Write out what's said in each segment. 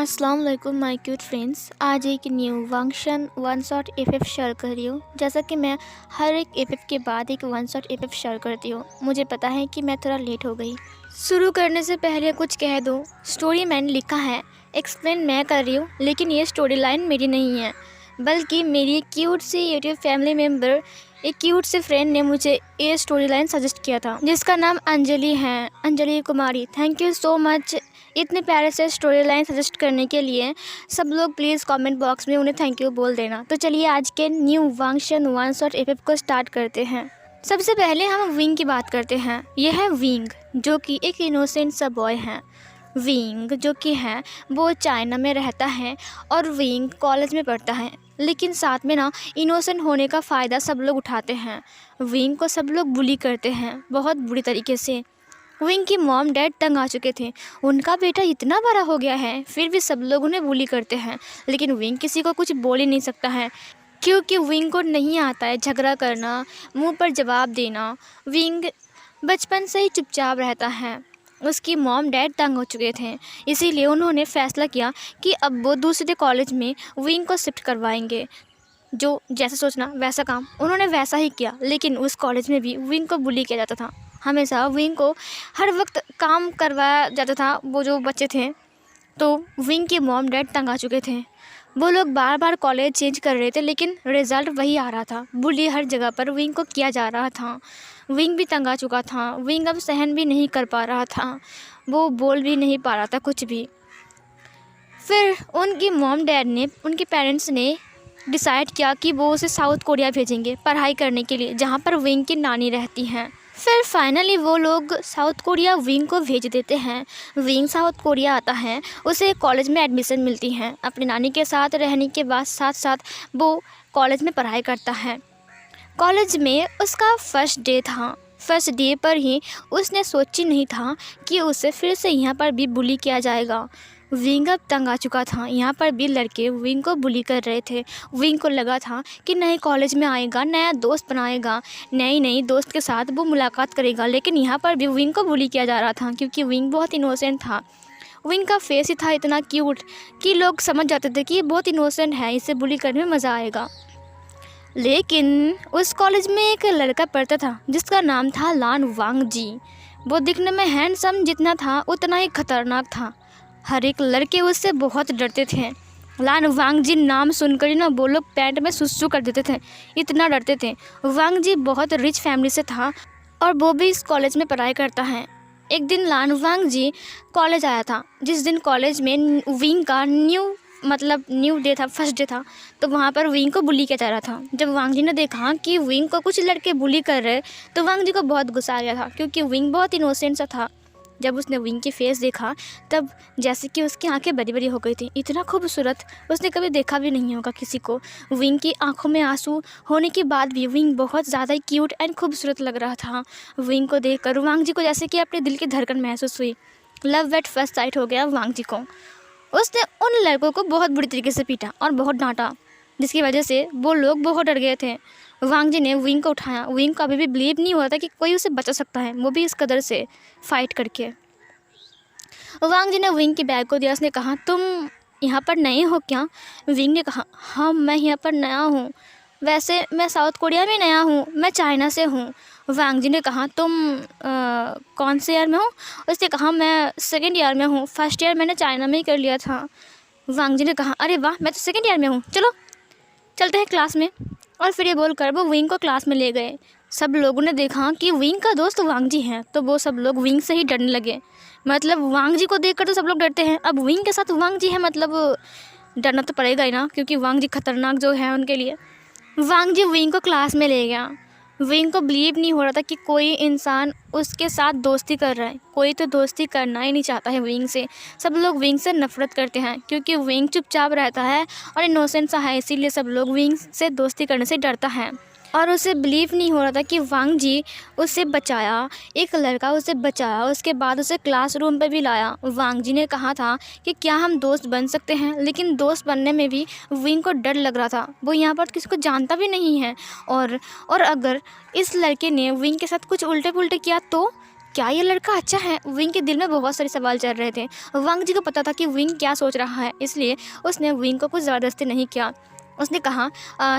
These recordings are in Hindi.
अस्सलाम वालेकुम माय क्यूट फ्रेंड्स। आज एक new function one shot FF share कर रही हूँ। जैसा कि मैं हर एक एफएफ के बाद एक वन शॉट एफएफ शेयर करती हूँ। मुझे पता है कि मैं थोड़ा लेट हो गई। शुरू करने से पहले कुछ कह दूँ। स्टोरी मैंने लिखा है, एक्सप्लेन मैं कर रही हूँ, लेकिन ये स्टोरी लाइन मेरी नहीं है, बल्कि मेरी क्यूट सी यूट्यूब फैमिली मेम्बर, एक क्यूट से फ्रेंड ने मुझे ये स्टोरी लाइन सजेस्ट किया था, जिसका नाम अंजलि है, Anjali Kumari. Thank you so much इतने प्यारे से स्टोरी लाइन सजेस्ट करने के लिए। सब लोग प्लीज़ कमेंट बॉक्स में उन्हें थैंक यू बोल देना। तो चलिए आज के new function one shot FF को स्टार्ट करते हैं। सबसे पहले हम विंग की बात करते हैं। यह है विंग, जो कि एक इनोसेंट सा बॉय है। विंग जो कि है वो चाइना में रहता है और विंग कॉलेज में पढ़ता है, लेकिन साथ में ना इनोसेंट होने का फ़ायदा सब लोग उठाते हैं। विंग को सब लोग बुली करते हैं बहुत बुरी तरीके से। विंग की मॉम डैड तंग आ चुके थे, उनका बेटा इतना बड़ा हो गया है, फिर भी सब लोग उन्हें बुली करते हैं। लेकिन विंग किसी को कुछ बोल ही नहीं सकता है, क्योंकि विंग को नहीं आता है झगड़ा करना, मुंह पर जवाब देना। विंग बचपन से ही चुपचाप रहता है। उसकी मॉम डैड तंग हो चुके थे, इसीलिए उन्होंने फ़ैसला किया कि अब वो दूसरे कॉलेज में विंग को शिफ्ट करवाएंगे। जो जैसा सोचना वैसा काम, उन्होंने वैसा ही किया। लेकिन उस कॉलेज में भी विंग को बुली किया जाता था। हमेशा विंग को हर वक्त काम करवाया जाता था। वो जो बच्चे थे, तो विंग के मॉम डैड तंग आ चुके थे। वो लोग बार बार कॉलेज चेंज कर रहे थे, लेकिन रिज़ल्ट वही आ रहा था। बुली हर जगह पर विंग को किया जा रहा था। विंग भी तंग आ चुका था। विंग अब सहन भी नहीं कर पा रहा था, वो बोल भी नहीं पा रहा था कुछ भी। फिर उनकी मॉम डैड ने, उनके पेरेंट्स ने डिसाइड किया कि वो उसे साउथ कोरिया भेजेंगे पढ़ाई करने के लिए, जहाँ पर विंग की नानी रहती हैं। फिर फाइनली वो लोग साउथ कोरिया विंग को भेज देते हैं। विंग साउथ कोरिया आता है, उसे कॉलेज में एडमिशन मिलती है। अपनी नानी के साथ रहने के बाद साथ साथ वो कॉलेज में पढ़ाई करता है। कॉलेज में उसका फर्स्ट डे था। फर्स्ट डे पर ही उसने सोची नहीं था कि उसे फिर से यहाँ पर भी बुली किया जाएगा। विंग अब तंग आ चुका था। यहाँ पर भी लड़के विंग को बुली कर रहे थे। विंग को लगा था कि नए कॉलेज में आएगा, नया दोस्त बनाएगा, नई नई दोस्त के साथ वो मुलाकात करेगा, लेकिन यहाँ पर भी विंग को बुली किया जा रहा था, क्योंकि विंग बहुत इनोसेंट था। विंग का फेस ही था इतना क्यूट कि लोग समझ जाते थे कि ये बहुत इनोसेंट है, इसे बुली करने में मज़ा आएगा। लेकिन उस कॉलेज में एक लड़का पढ़ता था जिसका नाम था लान वांग जी। वो दिखने में हैंडसम जितना था उतना ही खतरनाक था। हर एक लड़के उससे बहुत डरते थे। लान वांग जी नाम सुनकर ही ना वो लोग पैंट में सुसु कर देते थे, इतना डरते थे। वांग जी बहुत रिच फैमिली से था और वो भी इस कॉलेज में पढ़ाई करता है। एक दिन लान वांग जी कॉलेज आया था, जिस दिन कॉलेज में विंग का न्यू डे था, फर्स्ट डे था। तो वहाँ पर विंग को बुली किया जा रहा था। जब वांग जी ने देखा कि विंग को कुछ लड़के बुली कर रहे, तो वांग जी को बहुत गुस्सा आ गया था, क्योंकि विंग बहुत इनोसेंट सा था। जब उसने विंग की फेस देखा, तब जैसे कि उसकी आंखें बड़ी बड़ी हो गई थी। इतना खूबसूरत उसने कभी देखा भी नहीं होगा किसी को। विंग की आंखों में आंसू होने के बाद भी विंग बहुत ज़्यादा क्यूट एंड खूबसूरत लग रहा था। विंग को देखकर वांग जी को जैसे कि अपने दिल की धड़कन महसूस हुई। लव एट फर्स्ट साइट हो गया वांग जी को। उसने उन लड़कों को बहुत बुरी तरीके से पीटा और बहुत डांटा, जिसकी वजह से वो लोग बहुत डर गए थे। वांग जी ने विंग को उठाया। विंग को अभी भी बिलीव नहीं हुआ था कि कोई उसे बचा सकता है, वो भी इस कदर से फाइट करके। वांग जी ने विंग की बैग को दिया। उसने कहा, तुम यहाँ पर नए हो क्या? विंग ने कहा, हाँ मैं यहाँ पर नया हूँ। वैसे मैं साउथ कोरिया में नया हूँ, मैं चाइना से हूँ। वांग जी ने कहा, तुम कौन से ईयर में हो? उसने कहा, मैं सेकेंड ईयर में हूँ, फर्स्ट ईयर मैंने चाइना में ही कर लिया था। वांग जी ने कहा, अरे वाह, मैं तो सेकेंड ईयर में हूँ, चलो चलते हैं क्लास में। और फिर ये बोलकर वो विंग को क्लास में ले गए। सब लोगों ने देखा कि विंग का दोस्त वांग जी हैं, तो वो सब लोग विंग से ही डरने लगे। मतलब वांग जी को देखकर तो सब लोग डरते हैं, अब विंग के साथ वांग जी है, मतलब डरना तो पड़ेगा ही ना, क्योंकि वांग जी खतरनाक जो है उनके लिए। वांग जी विंग को क्लास में ले गया। विंग को बिलीव नहीं हो रहा था कि कोई इंसान उसके साथ दोस्ती कर रहा है। कोई तो दोस्ती करना ही नहीं चाहता है विंग से। सब लोग विंग से नफरत करते हैं, क्योंकि विंग चुपचाप रहता है और इनोसेंट सा है, इसीलिए सब लोग विंग से दोस्ती करने से डरता है। और उसे बिलीव नहीं हो रहा था कि वांग जी उसे बचाया, एक लड़का उसे बचाया, उसके बाद उसे क्लासरूम पे भी लाया। वांग जी ने कहा था कि क्या हम दोस्त बन सकते हैं, लेकिन दोस्त बनने में भी विंग को डर लग रहा था। वो यहाँ पर किसी को जानता भी नहीं है, और अगर इस लड़के ने विंग के साथ कुछ उल्टे पुल्टे किया तो क्या ये लड़का अच्छा है? विंग के दिल में बहुत सारे सवाल चल रहे थे। वांग जी को पता था कि विंग क्या सोच रहा है, इसलिए उसने विंग को कुछ ज़बरदस्ती नहीं किया। उसने कहा,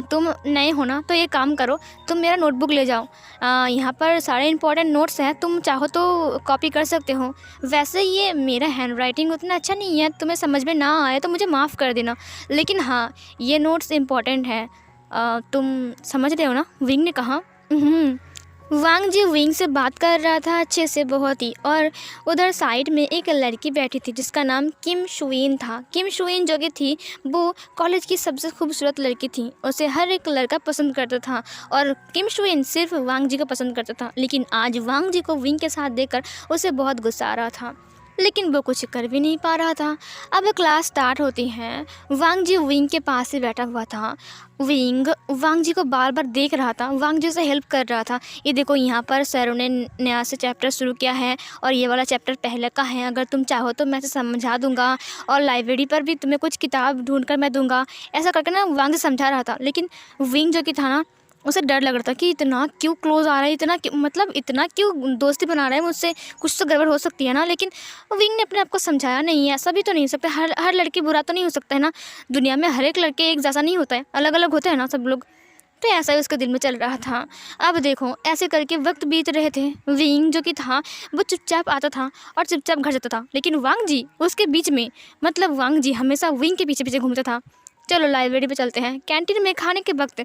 तुम नए हो ना, तो ये काम करो, तुम मेरा नोटबुक ले जाओ, यहाँ पर सारे इंपॉर्टेंट नोट्स हैं, तुम चाहो तो कॉपी कर सकते हो। वैसे ये मेरा हैंड राइटिंग उतना अच्छा नहीं है, तुम्हें समझ में ना आए तो मुझे माफ़ कर देना, लेकिन हाँ, ये नोट्स इम्पॉर्टेंट है, तुम समझ रहे हो ना? विंग ने कहा। वांग जी विंग से बात कर रहा था अच्छे से, बहुत ही। और उधर साइड में एक लड़की बैठी थी जिसका नाम किम शुइन था। किम शुइन जो कि थी, वो कॉलेज की सबसे खूबसूरत लड़की थी। उसे हर एक लड़का पसंद करता था और किम शुइन सिर्फ वांग जी को पसंद करता था। लेकिन आज वांग जी को विंग के साथ देखकर उसे बहुत गुस्सा आ रहा था, लेकिन वो कुछ कर भी नहीं पा रहा था। अब क्लास स्टार्ट होती है। वांग जी विंग के पास ही बैठा हुआ था। विंग वांग जी को बार बार देख रहा था, वांग जी से हेल्प कर रहा था। ये देखो, यहाँ पर सरों ने नया से चैप्टर शुरू किया है और ये वाला चैप्टर पहले का है, अगर तुम चाहो तो मैं इसे समझा दूंगा और लाइब्रेरी पर भी तुम्हें कुछ किताब ढूंढ कर मैं दूंगा। ऐसा करके ना वांग जी समझा रहा था। लेकिन विंग जो कि था ना, उसे डर लग रहा था कि इतना क्यों क्लोज आ रहा है, इतना क्यों दोस्ती बना रहा है मुझसे, कुछ तो गड़बड़ हो सकती है ना। लेकिन विंग ने अपने आप को समझाया, नहीं ऐसा भी तो नहीं हो सकता, हर लड़की बुरा तो नहीं हो सकता है ना, दुनिया में हर एक लड़के एक जैसा नहीं होता है, अलग अलग होते हैं ना सब लोग। तो ऐसा ही उसके दिल में चल रहा था। अब देखो, ऐसे करके वक्त बीत रहे थे। विंग जो कि था, वो चुपचाप आता था और चुपचाप घर जाता था, लेकिन वांग जी उसके बीच में, वांग जी हमेशा विंग के पीछे पीछे घूमता था। चलो लाइब्रेरी पे चलते हैं। कैंटीन में खाने के वक्त,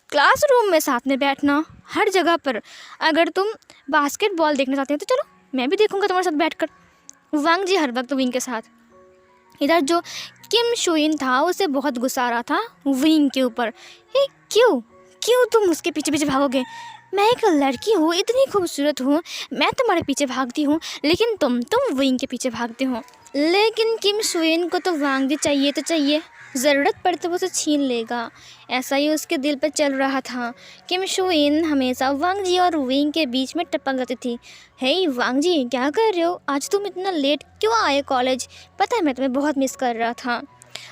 क्लासरूम में साथ में बैठना, हर जगह पर। अगर तुम बास्केटबॉल देखना चाहते हो तो चलो, मैं भी देखूंगा तुम्हारे साथ बैठकर। वांग जी हर वक्त विंग के साथ। इधर जो किम शुइन था, उसे बहुत गुस्सा आ रहा था विंग के ऊपर। ये क्यों क्यों तुम उसके पीछे पीछे भागोगे? मैं एक लड़की हूँ, इतनी खूबसूरत हूँ, मैं तुम्हारे पीछे भागती हूँ, लेकिन तुम विंग के पीछे भागते हो। लेकिन किम शुइन को तो वांग जी चाहिए तो चाहिए, ज़रूरत पड़े तो वो उसे छीन लेगा। ऐसा ही उसके दिल पर चल रहा था। किम शुइन हमेशा वांग जी और विंग के बीच में टपक जाती थी। हे वांग जी, क्या कर रहे हो? आज तुम इतना लेट क्यों आए कॉलेज? पता है मैं तुम्हें बहुत मिस कर रहा था।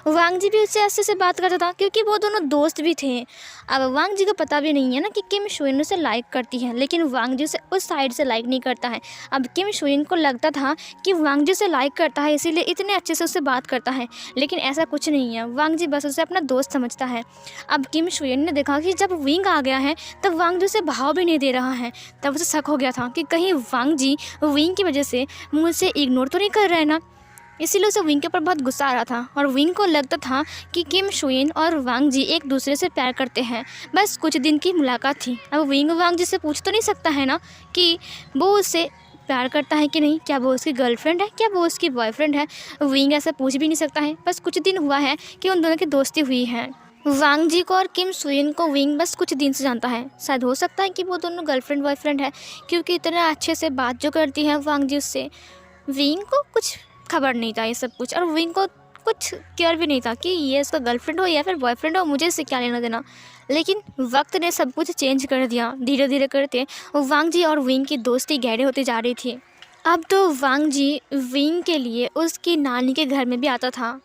वांग जी भी उससे ऐसे से बात करता था क्योंकि वो दोनों दोस्त भी थे। अब वांग जी को पता भी नहीं है ना कि किम शुइन उसे लाइक करती है, लेकिन वांग जी उसे उस साइड से लाइक नहीं करता है। अब किम शुइन को लगता था कि वांग जी उसे लाइक करता है, इसीलिए इतने अच्छे से उससे बात करता है, लेकिन ऐसा कुछ नहीं है। वांग जी बस उसे अपना दोस्त समझता है। अब किम शुइन ने देखा कि जब विंग आ गया है तब वांग जी उसे भाव भी नहीं दे रहा है। तब उसे शक हो गया था कि कहीं वांग जी विंग की वजह से मुझसे इग्नोर तो नहीं कर रहे हैं ना। इसीलिए उसे विंग के ऊपर बहुत गुस्सा आ रहा था और विंग को लगता था कि किम शुइन और वांग जी एक दूसरे से प्यार करते हैं। बस कुछ दिन की मुलाकात थी। अब विंग वांग जी से पूछ तो नहीं सकता है ना कि वो उससे प्यार करता है कि नहीं, क्या वो उसकी गर्लफ्रेंड है, क्या वो उसकी बॉयफ्रेंड है। विंग ऐसा पूछ भी नहीं सकता है। बस कुछ दिन हुआ है कि उन दोनों की दोस्ती हुई है। वांग जी को और किम शुइन को विंग बस कुछ दिन से जानता है। शायद हो सकता है कि वो दोनों गर्लफ्रेंड बॉयफ्रेंड है, क्योंकि इतना अच्छे से बात जो करती है वांग जी उससे। विंग को कुछ खबर नहीं था ये सब कुछ, और विंग को कुछ केयर भी नहीं था कि ये इसका गर्लफ्रेंड हो या फिर बॉयफ्रेंड हो, मुझे इससे क्या लेना देना। लेकिन वक्त ने सब कुछ चेंज कर दिया। धीरे धीरे करते वांग जी और विंग की दोस्ती गहरे होती जा रही थी। अब तो वांग जी विंग के लिए उसकी नानी के घर में भी आता था,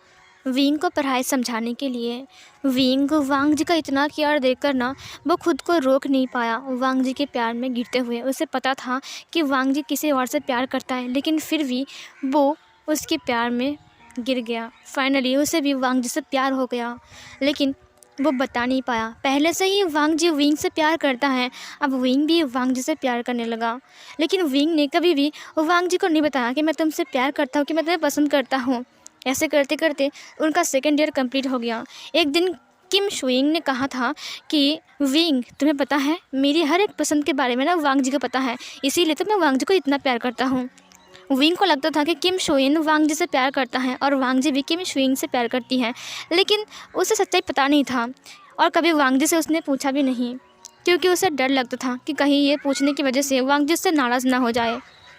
विंग को पढ़ाई समझाने के लिए। विंग वांग जी का इतना केयर देखकर ना, वो खुद को रोक नहीं पाया वांग जी के प्यार में गिरते हुए। उसे पता था कि वांग जी किसी और से प्यार करता है, लेकिन फिर भी वो उसके प्यार में गिर गया। फाइनली उसे भी वांग जी से प्यार हो गया, लेकिन वो बता नहीं पाया। पहले से ही वांग जी विंग से प्यार करता है, अब विंग भी वांग जी से प्यार करने लगा। लेकिन विंग ने कभी भी वांग जी को नहीं बताया कि मैं तुमसे प्यार करता हूँ, कि मैं तुम्हें पसंद करता हूँ। ऐसे करते करते उनका सेकेंड ईयर कंप्लीट हो गया। एक दिन किम शुइन ने कहा था कि विंग, तुम्हें पता है मेरी हर एक पसंद के बारे में ना वांग जी को पता है, इसीलिए तो मैं वांग जी को इतना प्यार करता हूँ। विंग को लगता था कि किम शुइन वांग जी से प्यार करता है और वांग जी भी किम शुइन से प्यार करती है, लेकिन उसे सच्चाई पता नहीं था और कभी वांग जी से उसने पूछा भी नहीं, क्योंकि उसे डर लगता था कि कहीं ये पूछने की वजह से वांग जी उससे नाराज़ ना हो जाए।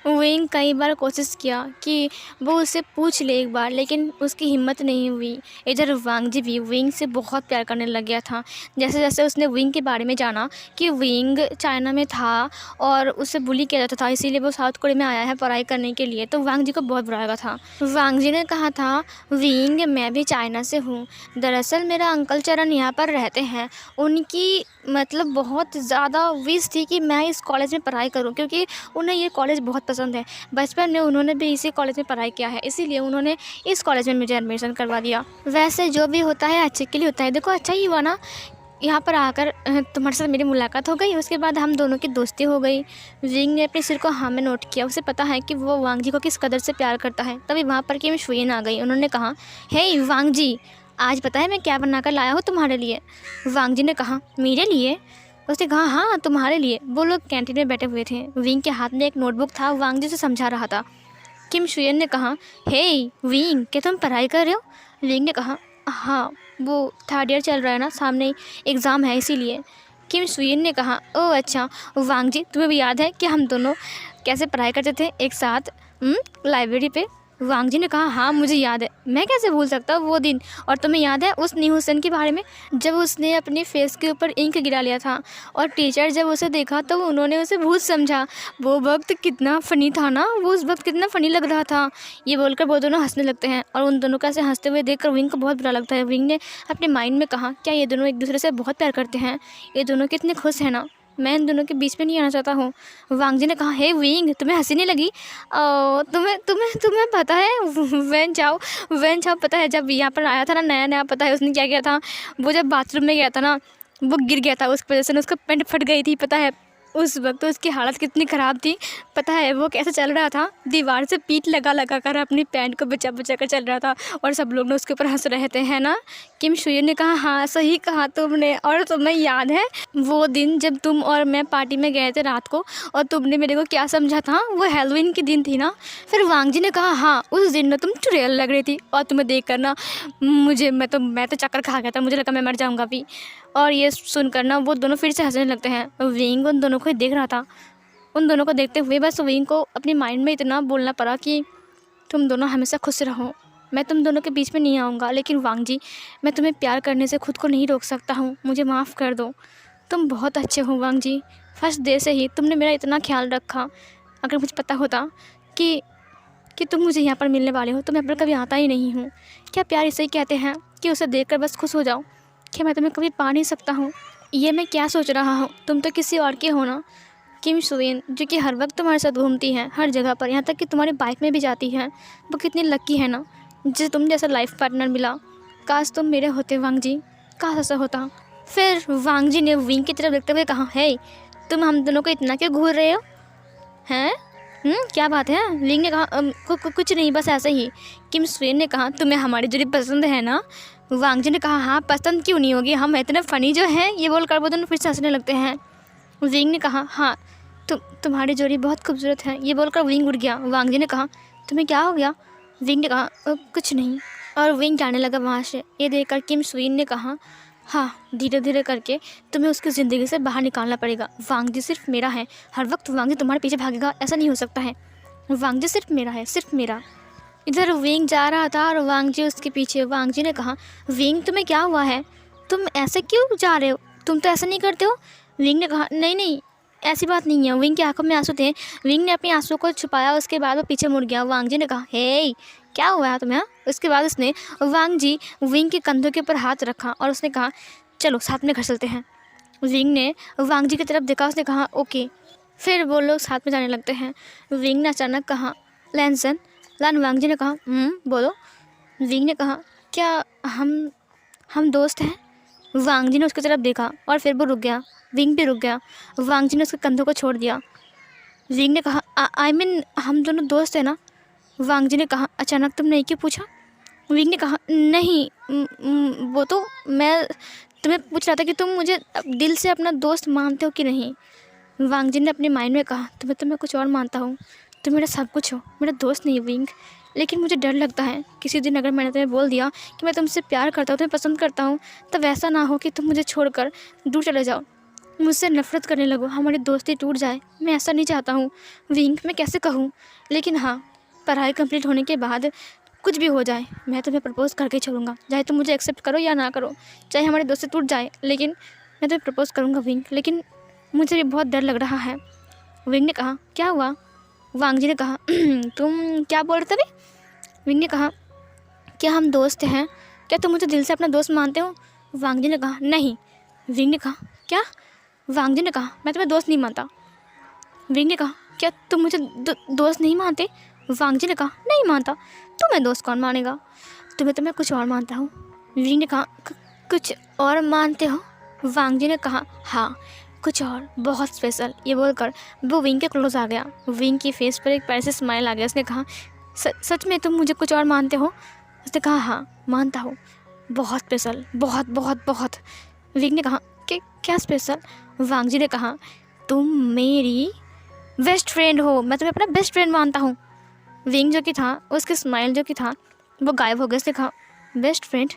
विंग कई बार कोशिश किया कि वो उससे पूछ ले एक बार, लेकिन उसकी हिम्मत नहीं हुई। इधर वांगजी भी विंग से बहुत प्यार करने लग गया था। जैसे जैसे उसने विंग के बारे में जाना कि विंग चाइना में था और उसे बुली किया जाता था, इसीलिए वो साउथ कोरिया में आया है पढ़ाई करने के लिए, तो वांगजी को बहुत बुरा लगा था। वांगजी ने कहा था, विंग मैं भी चाइना से हूँ, दरअसल मेरा अंकल चरण यहाँ पर रहते हैं। उनकी मतलब बहुत ज़्यादा विश थी कि मैं इस कॉलेज में पढ़ाई करूं, क्योंकि उन्हें ये कॉलेज बहुत पसंद है। बचपन में उन्होंने भी इसी कॉलेज में पढ़ाई किया है, इसीलिए उन्होंने इस कॉलेज में मुझे एडमिशन करवा दिया। वैसे जो भी होता है अच्छे के लिए होता है। देखो अच्छा ही हुआ ना, यहाँ पर आकर तुम्हारे साथ मेरी मुलाकात हो गई, उसके बाद हम दोनों की दोस्ती हो गई। विंग ने अपने सिर को हाँ में नोट किया। उसे पता है कि वो वांगजी को किस कदर से प्यार करता है। तभी वहाँ पर किम शुयन आ गई। उन्होंने कहा, हे वांगजी, आज पता है मैं क्या बना कर लाया हूँ तुम्हारे लिए। वांगजी ने कहा, मेरे लिए? उसने कहा, हाँ तुम्हारे लिए। वो लोग कैंटीन में बैठे हुए थे। विंग के हाथ में एक नोटबुक था, वांगजी से समझा रहा था। किम शुयन ने कहा, हे विंग, क्या तुम पढ़ाई कर रहे हो? विंग ने कहा, हाँ वो 3rd ईयर चल रहा है ना, सामने एग्ज़ाम है इसीलिए। किम शुयन ने कहा, ओह अच्छा। वांगजी, तुम्हें भी याद है कि हम दोनों कैसे पढ़ाई करते थे एक साथ लाइब्रेरी पे? वांगजी ने कहा, हाँ मुझे याद है, मैं कैसे भूल सकता वो दिन। और तुम्हें याद है उस नी हुसैन के बारे में, जब उसने अपने फेस के ऊपर इंक गिरा लिया था और टीचर जब उसे देखा तो उन्होंने उसे भूत समझा। वो वक्त कितना फ़नी था ना, वो उस वक्त कितना फ़नी लग रहा था। ये बोलकर वो दोनों हंसने लगते हैं और उन दोनों को ऐसे हंसते हुए देखकर विंग को बहुत बुरा लगता है। विंग ने अपने माइंड में कहा, क्या ये दोनों एक दूसरे से बहुत प्यार करते हैं? ये दोनों कितने खुश हैं ना, मैं इन दोनों के बीच में नहीं आना चाहता हूँ। वांगजी ने कहा, हे विंग, तुम्हें हंसी नहीं लगी? तुम्हें तुम्हें तुम्हें पता है वेन चाओ पता है जब यहाँ पर आया था ना नया नया, पता है उसने क्या किया था? वो जब बाथरूम में गया था ना, वो गिर गया था, उस वजह से उसका पैंट फट गई थी। पता है उस वक्त तो उसकी हालत कितनी ख़राब थी। पता है वो कैसे चल रहा था, दीवार से पीठ लगा लगा कर अपनी पैंट को बचा बचा कर चल रहा था और सब लोग ने उसके ऊपर हंस रहे थे, है ना? किम शुयन ने कहा, हाँ सही कहा तुमने। और तुम्हें याद है वो दिन जब तुम और मैं पार्टी में गए थे रात को और तुमने मेरे को क्या समझा था? वो हैलोवीन के दिन थी ना? फिर वांगजी ने कहा, हाँ उस दिन ना तुम चुड़ैल लग रही थी और तुम्हें देख कर ना मैं तो चक्कर खा गया था, मुझे लगा मैं मर जाऊँगा भी। और ये सुनकर ना वो दोनों फिर से हंसने लगते हैं। विंग उन दोनों को देख रहा था। उन दोनों को देखते हुए बस विंग को अपने माइंड में इतना बोलना पड़ा कि तुम दोनों हमेशा खुश रहो, मैं तुम दोनों के बीच में नहीं आऊँगा, लेकिन वांगजी मैं तुम्हें प्यार करने से खुद को नहीं रोक सकता हूँ, मुझे माफ़ कर दो। तुम बहुत अच्छे हो वांगजी, फर्स्ट डे से ही तुमने मेरा इतना ख्याल रखा। अगर मुझे पता होता कि तुम मुझे यहाँ पर मिलने वाले हो तो मैं पर कभी आता ही नहीं हूँ। क्या प्यार इसे ही कहते हैं कि उसे देखकर बस खुश हो जाओ? क्या मैं तुम्हें कभी पा नहीं सकता हूँ? ये मैं क्या सोच रहा हूँ, तुम तो किसी और के हो ना। किम शुयन, जो कि हर वक्त तुम्हारे साथ घूमती हैं हर जगह पर, यहाँ तक कि तुम्हारी बाइक में भी जाती हैं, वो कितनी लकी है ना जिसे तुम जैसा लाइफ पार्टनर मिला। काश तुम मेरे होते वांगजी, काश ऐसा होता। फिर वांगजी ने विंग की तरफ देखते हुए कहा, हे तुम हम दोनों को इतना क्यों घूर रहे हो हैं? क्या बात है? विंग ने कहा, कुछ नहीं, बस ऐसे ही। किम शुयन ने कहा, तुम्हें हमारी जोड़ी पसंद है ना? वांगजी ने कहा, हाँ पसंद क्यों नहीं होगी, हम इतने फ़नी जो हैं। ये बोलकर वो दोनों फिर से हंसने लगते हैं। विंग ने कहा, हाँ तुम्हारी जोड़ी बहुत खूबसूरत है। ये बोलकर विंग उड़ गया। वांगजी ने कहा, तुम्हें क्या हो गया? विंग ने कहा, कुछ नहीं। और विंग जाने लगा वहाँ से। ये देखकर किम शुयन ने कहा, हाँ धीरे धीरे करके तुम्हें उसकी ज़िंदगी से बाहर निकालना पड़ेगा। वांगजी सिर्फ मेरा है, हर वक्त वांगजी तुम्हारे पीछे भागेगा, ऐसा नहीं हो सकता है। वांगजी सिर्फ मेरा है, सिर्फ मेरा। इधर विंग जा रहा था और वांगजी उसके पीछे। वांगजी ने कहा, विंग तुम्हें क्या हुआ है, तुम ऐसे क्यों जा रहे हो, तुम तो ऐसा नहीं करते हो। विंग ने कहा, नहीं ऐसी बात नहीं है। विंग की आंखों में आंसू थे। विंग ने अपने आंसू को छुपाया, उसके बाद वो पीछे मुड़ गया। वांगजी ने कहा, हे क्या हुआ है तुम्हें? उसके बाद उसने वांगजी विंग के कंधों के ऊपर हाथ रखा और उसने कहा, चलो साथ में घर चलते हैं। विंग ने वांगजी की तरफ देखा, उसने कहा, ओके। फिर वो लोग साथ में जाने लगते हैं। विंग ने अचानक कहा, लैनसन। वांगजी ने कहा, बोलो। विंग ने कहा, क्या हम दोस्त हैं? वांगजी ने उसकी तरफ देखा और फिर वो रुक गया। विंग भी रुक गया। वांगजी ने उसके कंधों को छोड़ दिया। विंग ने कहा, आई मीन हम दोनों दोस्त हैं ना? वांगजी ने कहा, अचानक तुमने ये क्यों पूछा? विंग ने कहा, नहीं वो तो मैं तुम्हें पूछ रहा था कि तुम मुझे दिल से अपना दोस्त मानते हो कि नहीं। वांगजी ने अपने माइंड में कहा, तो मैं कुछ और मानता हूँ, तुम मेरा सब कुछ हो, मेरा दोस्त नहीं विंग। लेकिन मुझे डर लगता है किसी दिन अगर मैंने तुम्हें बोल दिया कि मैं तुमसे प्यार करता हूँ, तुम्हें पसंद करता हूँ, तब ऐसा ना हो कि तुम मुझे छोड़कर दूर चले जाओ। मुझसे नफ़रत करने लगो, हमारी दोस्ती टूट जाए। मैं ऐसा नहीं चाहता हूँ विंग, मैं कैसे कहूँ। लेकिन हाँ, पढ़ाई कंप्लीट होने के बाद कुछ भी हो जाए मैं तुम्हें प्रपोज़ करके ही छोड़ूंगा, चाहे तुम मुझे एक्सेप्ट करो या ना करो, चाहे हमारी दोस्ती टूट जाए, लेकिन मैं तुम्हें प्रपोज़ करूँगा विंग। लेकिन मुझे भी बहुत डर लग रहा है। विंग ने कहा, क्या हुआ? वांग जी ने कहा, तुम क्या बोल रहे थे अभी? विंग ने कहा, क्या हम दोस्त हैं? क्या तुम मुझे दिल से अपना दोस्त मानते हो? वांग जी ने कहा, नहीं। विंग ने कहा, क्या? वांग जी ने कहा, मैं तुम्हें दोस्त नहीं मानता। विंग ने कहा, क्या तुम मुझे दोस्त नहीं मानते? वांग जी ने कहा, नहीं मानता। तुम्हें दोस्त कौन मानेगा? तुम्हें तो मैं कुछ और मानता हूँ। विंग ने कहा, कुछ और मानते हो? वांग जी ने कहा, हाँ कुछ और, बहुत स्पेशल। ये बोलकर वो विंग के क्लोज आ गया। विंग की फेस पर एक प्यारी सी स्माइल आ गया। उसने कहा, सच में तुम मुझे कुछ और मानते हो? उसने कहा, हाँ मानता हूँ, बहुत स्पेशल, बहुत बहुत बहुत। विंग ने कहा, कि क्या स्पेशल? वांग जी ने कहा, तुम मेरी बेस्ट फ्रेंड हो, मैं तुम्हें अपना बेस्ट फ्रेंड मानता हूँ। विंग जो कि था, उसकी स्माइल जो कि था वो गायब हो गया। उसने कहा, बेस्ट फ्रेंड?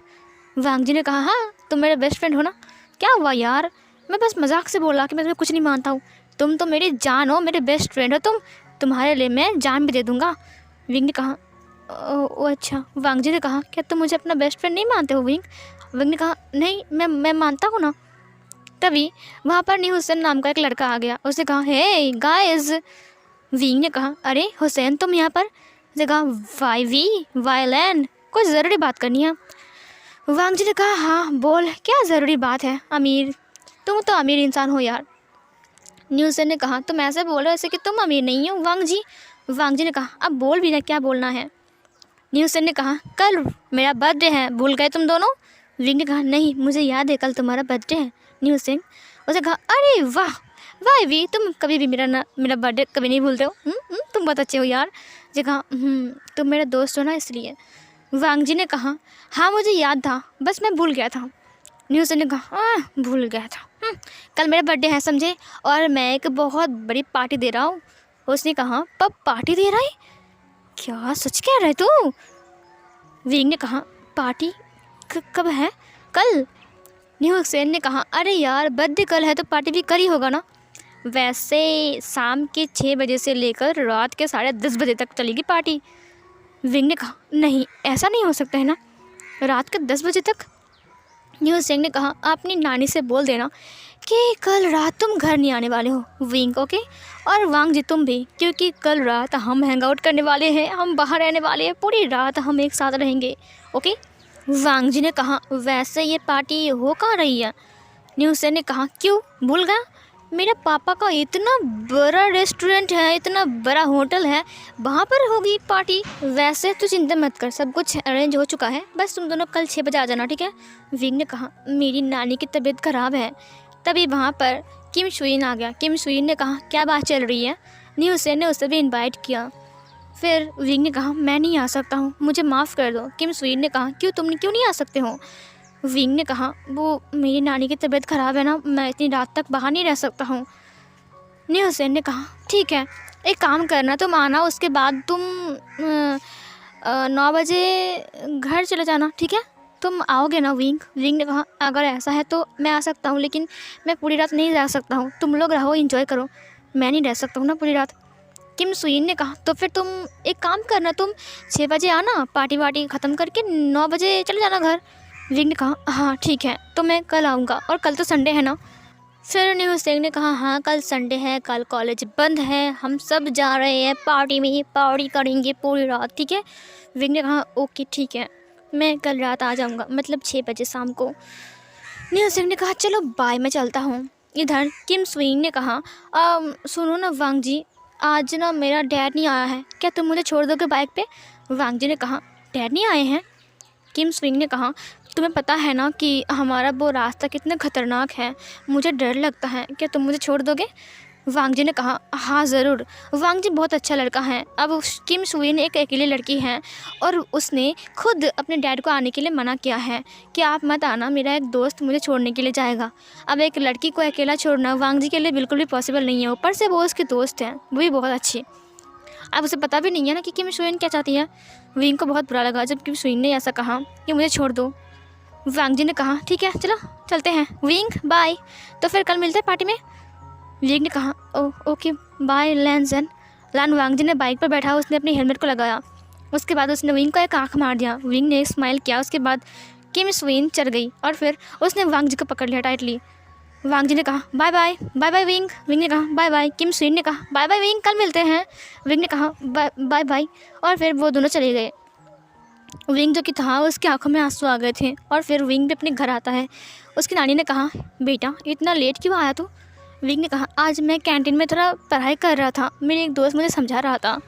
वांग जी ने कहा, हाँ तुम मेरे बेस्ट फ्रेंड हो ना। क्या हुआ यार, मैं बस मजाक से बोला कि मैं तुम्हें कुछ नहीं मानता हूँ। तुम तो मेरी जान हो, मेरे बेस्ट फ्रेंड हो तुम, तुम्हारे लिए मैं जान भी दे दूँगा। विंग ने कहा, ओ अच्छा। वांग जी ने कहा, क्या तुम मुझे अपना बेस्ट फ्रेंड नहीं मानते हो विंग? विंग ने कहा, नहीं मैं मानता हूँ ना। तभी वहाँ पर न्यू हुसैन नाम का एक लड़का आ गया। उसने कहा, हे गाइस। विंग ने कहा, अरे हुसैन तुम यहाँ पर? उसने कहा, वायलैंड, कोई ज़रूरी बात करनी है? वांग जी ने कहा, हाँ बोल, क्या ज़रूरी बात है अमीर, तुम तो अमीर इंसान हो यार। न्यू हुसैन ने कहा, तुम ऐसे बोल रहे हो जैसे कि तुम अमीर नहीं हो वांग जी। वांग जी ने कहा, अब बोल भी ना, क्या बोलना है? न्यू हुसैन ने कहा, कल मेरा बर्थडे है, भूल गए तुम दोनों? विंग ने कहा, नहीं मुझे याद है कल तुम्हारा बर्थडे है। न्यू हुसैन, उसने कहा, अरे वाह वाह वी, तुम कभी भी मेरा बर्थडे कभी नहीं भूलते हो। तुम बहुत अच्छे हो यार। जी कहा, तुम मेरा दोस्त हो ना इसलिए। वांग जी ने कहा, हाँ मुझे याद था, बस मैं भूल गया था। न्यू हुसैन ने कहा, भूल गया था। कल मेरा बर्थडे है समझे, और मैं एक बहुत बड़ी पार्टी दे रहा हूँ। उसने कहा, पब पार्टी दे रहा है? क्या सच कह रहे तू? विंग ने कहा, पार्टी कब है? कल। न्यू हुसैन ने कहा, अरे यार बर्थडे कल है तो पार्टी भी कल ही होगा ना। वैसे शाम के 6 बजे से लेकर रात के 10:30 बजे तक चलेगी पार्टी। विंग ने कहा, नहीं ऐसा नहीं हो सकता है ना, रात के 10 बजे तक। न्यू हुसैन ने कहा, अपनी नानी से बोल देना कि कल रात तुम घर नहीं आने वाले हो विंग, ओके? और वांग जी तुम भी, क्योंकि कल रात हम हैंग आउट करने वाले हैं, हम बाहर रहने वाले हैं, पूरी रात हम एक साथ रहेंगे, ओके? वांग जी ने कहा, वैसे ये पार्टी हो कहाँ रही है? न्यू हुसैन ने कहा, क्यों भूल गया? मेरे पापा का इतना बड़ा रेस्टोरेंट है, इतना बड़ा होटल है, वहाँ पर होगी पार्टी। वैसे तो चिंता मत कर, सब कुछ अरेंज हो चुका है, बस तुम दोनों कल 6 बजे आ जाना, ठीक है? विंग ने कहा, मेरी नानी की तबीयत ख़राब है। तभी वहाँ पर किम शुइन आ गया। किम शुइन ने कहा, क्या बात चल रही है? न्यू हुसैन ने उसे भी इन्वाइट किया। फिर विंग ने कहा, मैं नहीं आ सकता हूँ, मुझे माफ़ कर दो। किम शुइन ने कहा, क्यों क्यों नहीं आ सकते हो? विंग ने कहा, वो मेरी नानी की तबीयत ख़राब है ना, मैं इतनी रात तक बाहर नहीं रह सकता हूँ। न्यू हुसैन ने कहा, ठीक है एक काम करना, तुम आना, उसके बाद तुम 9 बजे घर चले जाना, ठीक है? तुम आओगे ना विंग? विंग ने कहा, अगर ऐसा है तो मैं आ सकता हूँ, लेकिन मैं पूरी रात नहीं रह सकता हूँ, तुम लोग रहो एंजॉय करो, मैं नहीं रह सकता हूँ ना पूरी रात। किम शुइन ने कहा, तो फिर तुम एक काम करना, तुम 6 बजे आना, पार्टी वार्टी ख़त्म करके 9 बजे चले जाना घर। विंग ने कहा, हाँ ठीक है, तो मैं कल आऊँगा, और कल तो संडे है ना। फिर न्यू हुसैन ने कहा, हाँ कल संडे है, कल कॉलेज बंद है, हम सब जा रहे हैं पार्टी में, पार्टी करेंगे पूरी रात, ठीक है? विंग ने कहा, ओके ठीक है, मैं कल रात आ जाऊँगा, मतलब 6 बजे शाम को। न्यू हुसैन ने कहा, चलो बाय, मैं चलता हूँ। इधर किम शुइन ने कहा, सुनो ना वांग जी, आज ना मेरा डैड नहीं आया है, क्या तुम मुझे छोड़ दोगे बाइक पे? वांग जी ने कहा, डैड नहीं आए हैं? किम शुइन ने कहा, तुम्हें पता है ना कि हमारा वो रास्ता कितना ख़तरनाक है, मुझे डर लगता है, क्या तुम मुझे छोड़ दोगे? वांग जी ने कहा, हाँ ज़रूर। वांग जी बहुत अच्छा लड़का है। अब किम शुइन एक अकेली लड़की है, और उसने खुद अपने डैड को आने के लिए मना किया है कि आप मत आना, मेरा एक दोस्त मुझे छोड़ने के लिए जाएगा। अब एक लड़की को अकेला छोड़ना वांग जी के लिए बिल्कुल भी पॉसिबल नहीं है, ऊपर से वो उसकी दोस्त है, वो भी बहुत अच्छी। अब उसे पता भी नहीं है ना कि किम शुइन क्या चाहती है। विंग को बहुत बुरा लगा जब किम शुइन ने ऐसा कहा कि मुझे छोड़ दो। वांग जी ने कहा ठीक है चलो चलते हैं विंग बाय, तो फिर कल मिलते हैं पार्टी में। विंग ने कहा ओके बाय लैनजन। लान वांग जी ने बाइक पर बैठा, उसने अपनी हेलमेट को लगाया। उसके बाद उसने विंग को एक आँख मार दिया। विंग ने एक स्माइल किया। उसके बाद किम सुइन चढ़ गई और फिर उसने वांग जी को पकड़ लिया टाइटली। वांग जी ने कहा bye bye bye bye Wing. Wing ने कहा बाय बाय। किम सुइन ने कहा बाय बाय विंग, कल मिलते हैं। विंग ने कहा बाय बाय और फिर वो दोनों चले गए। विंग जो कि था उसकी आंखों में आंसू आ गए थे और फिर विंग भी अपने घर आता है। उसकी नानी ने कहा बेटा इतना लेट क्यों आया तू? विंग ने कहा आज मैं कैंटीन में थोड़ा पढ़ाई कर रहा था, मेरे एक दोस्त मुझे समझा रहा था।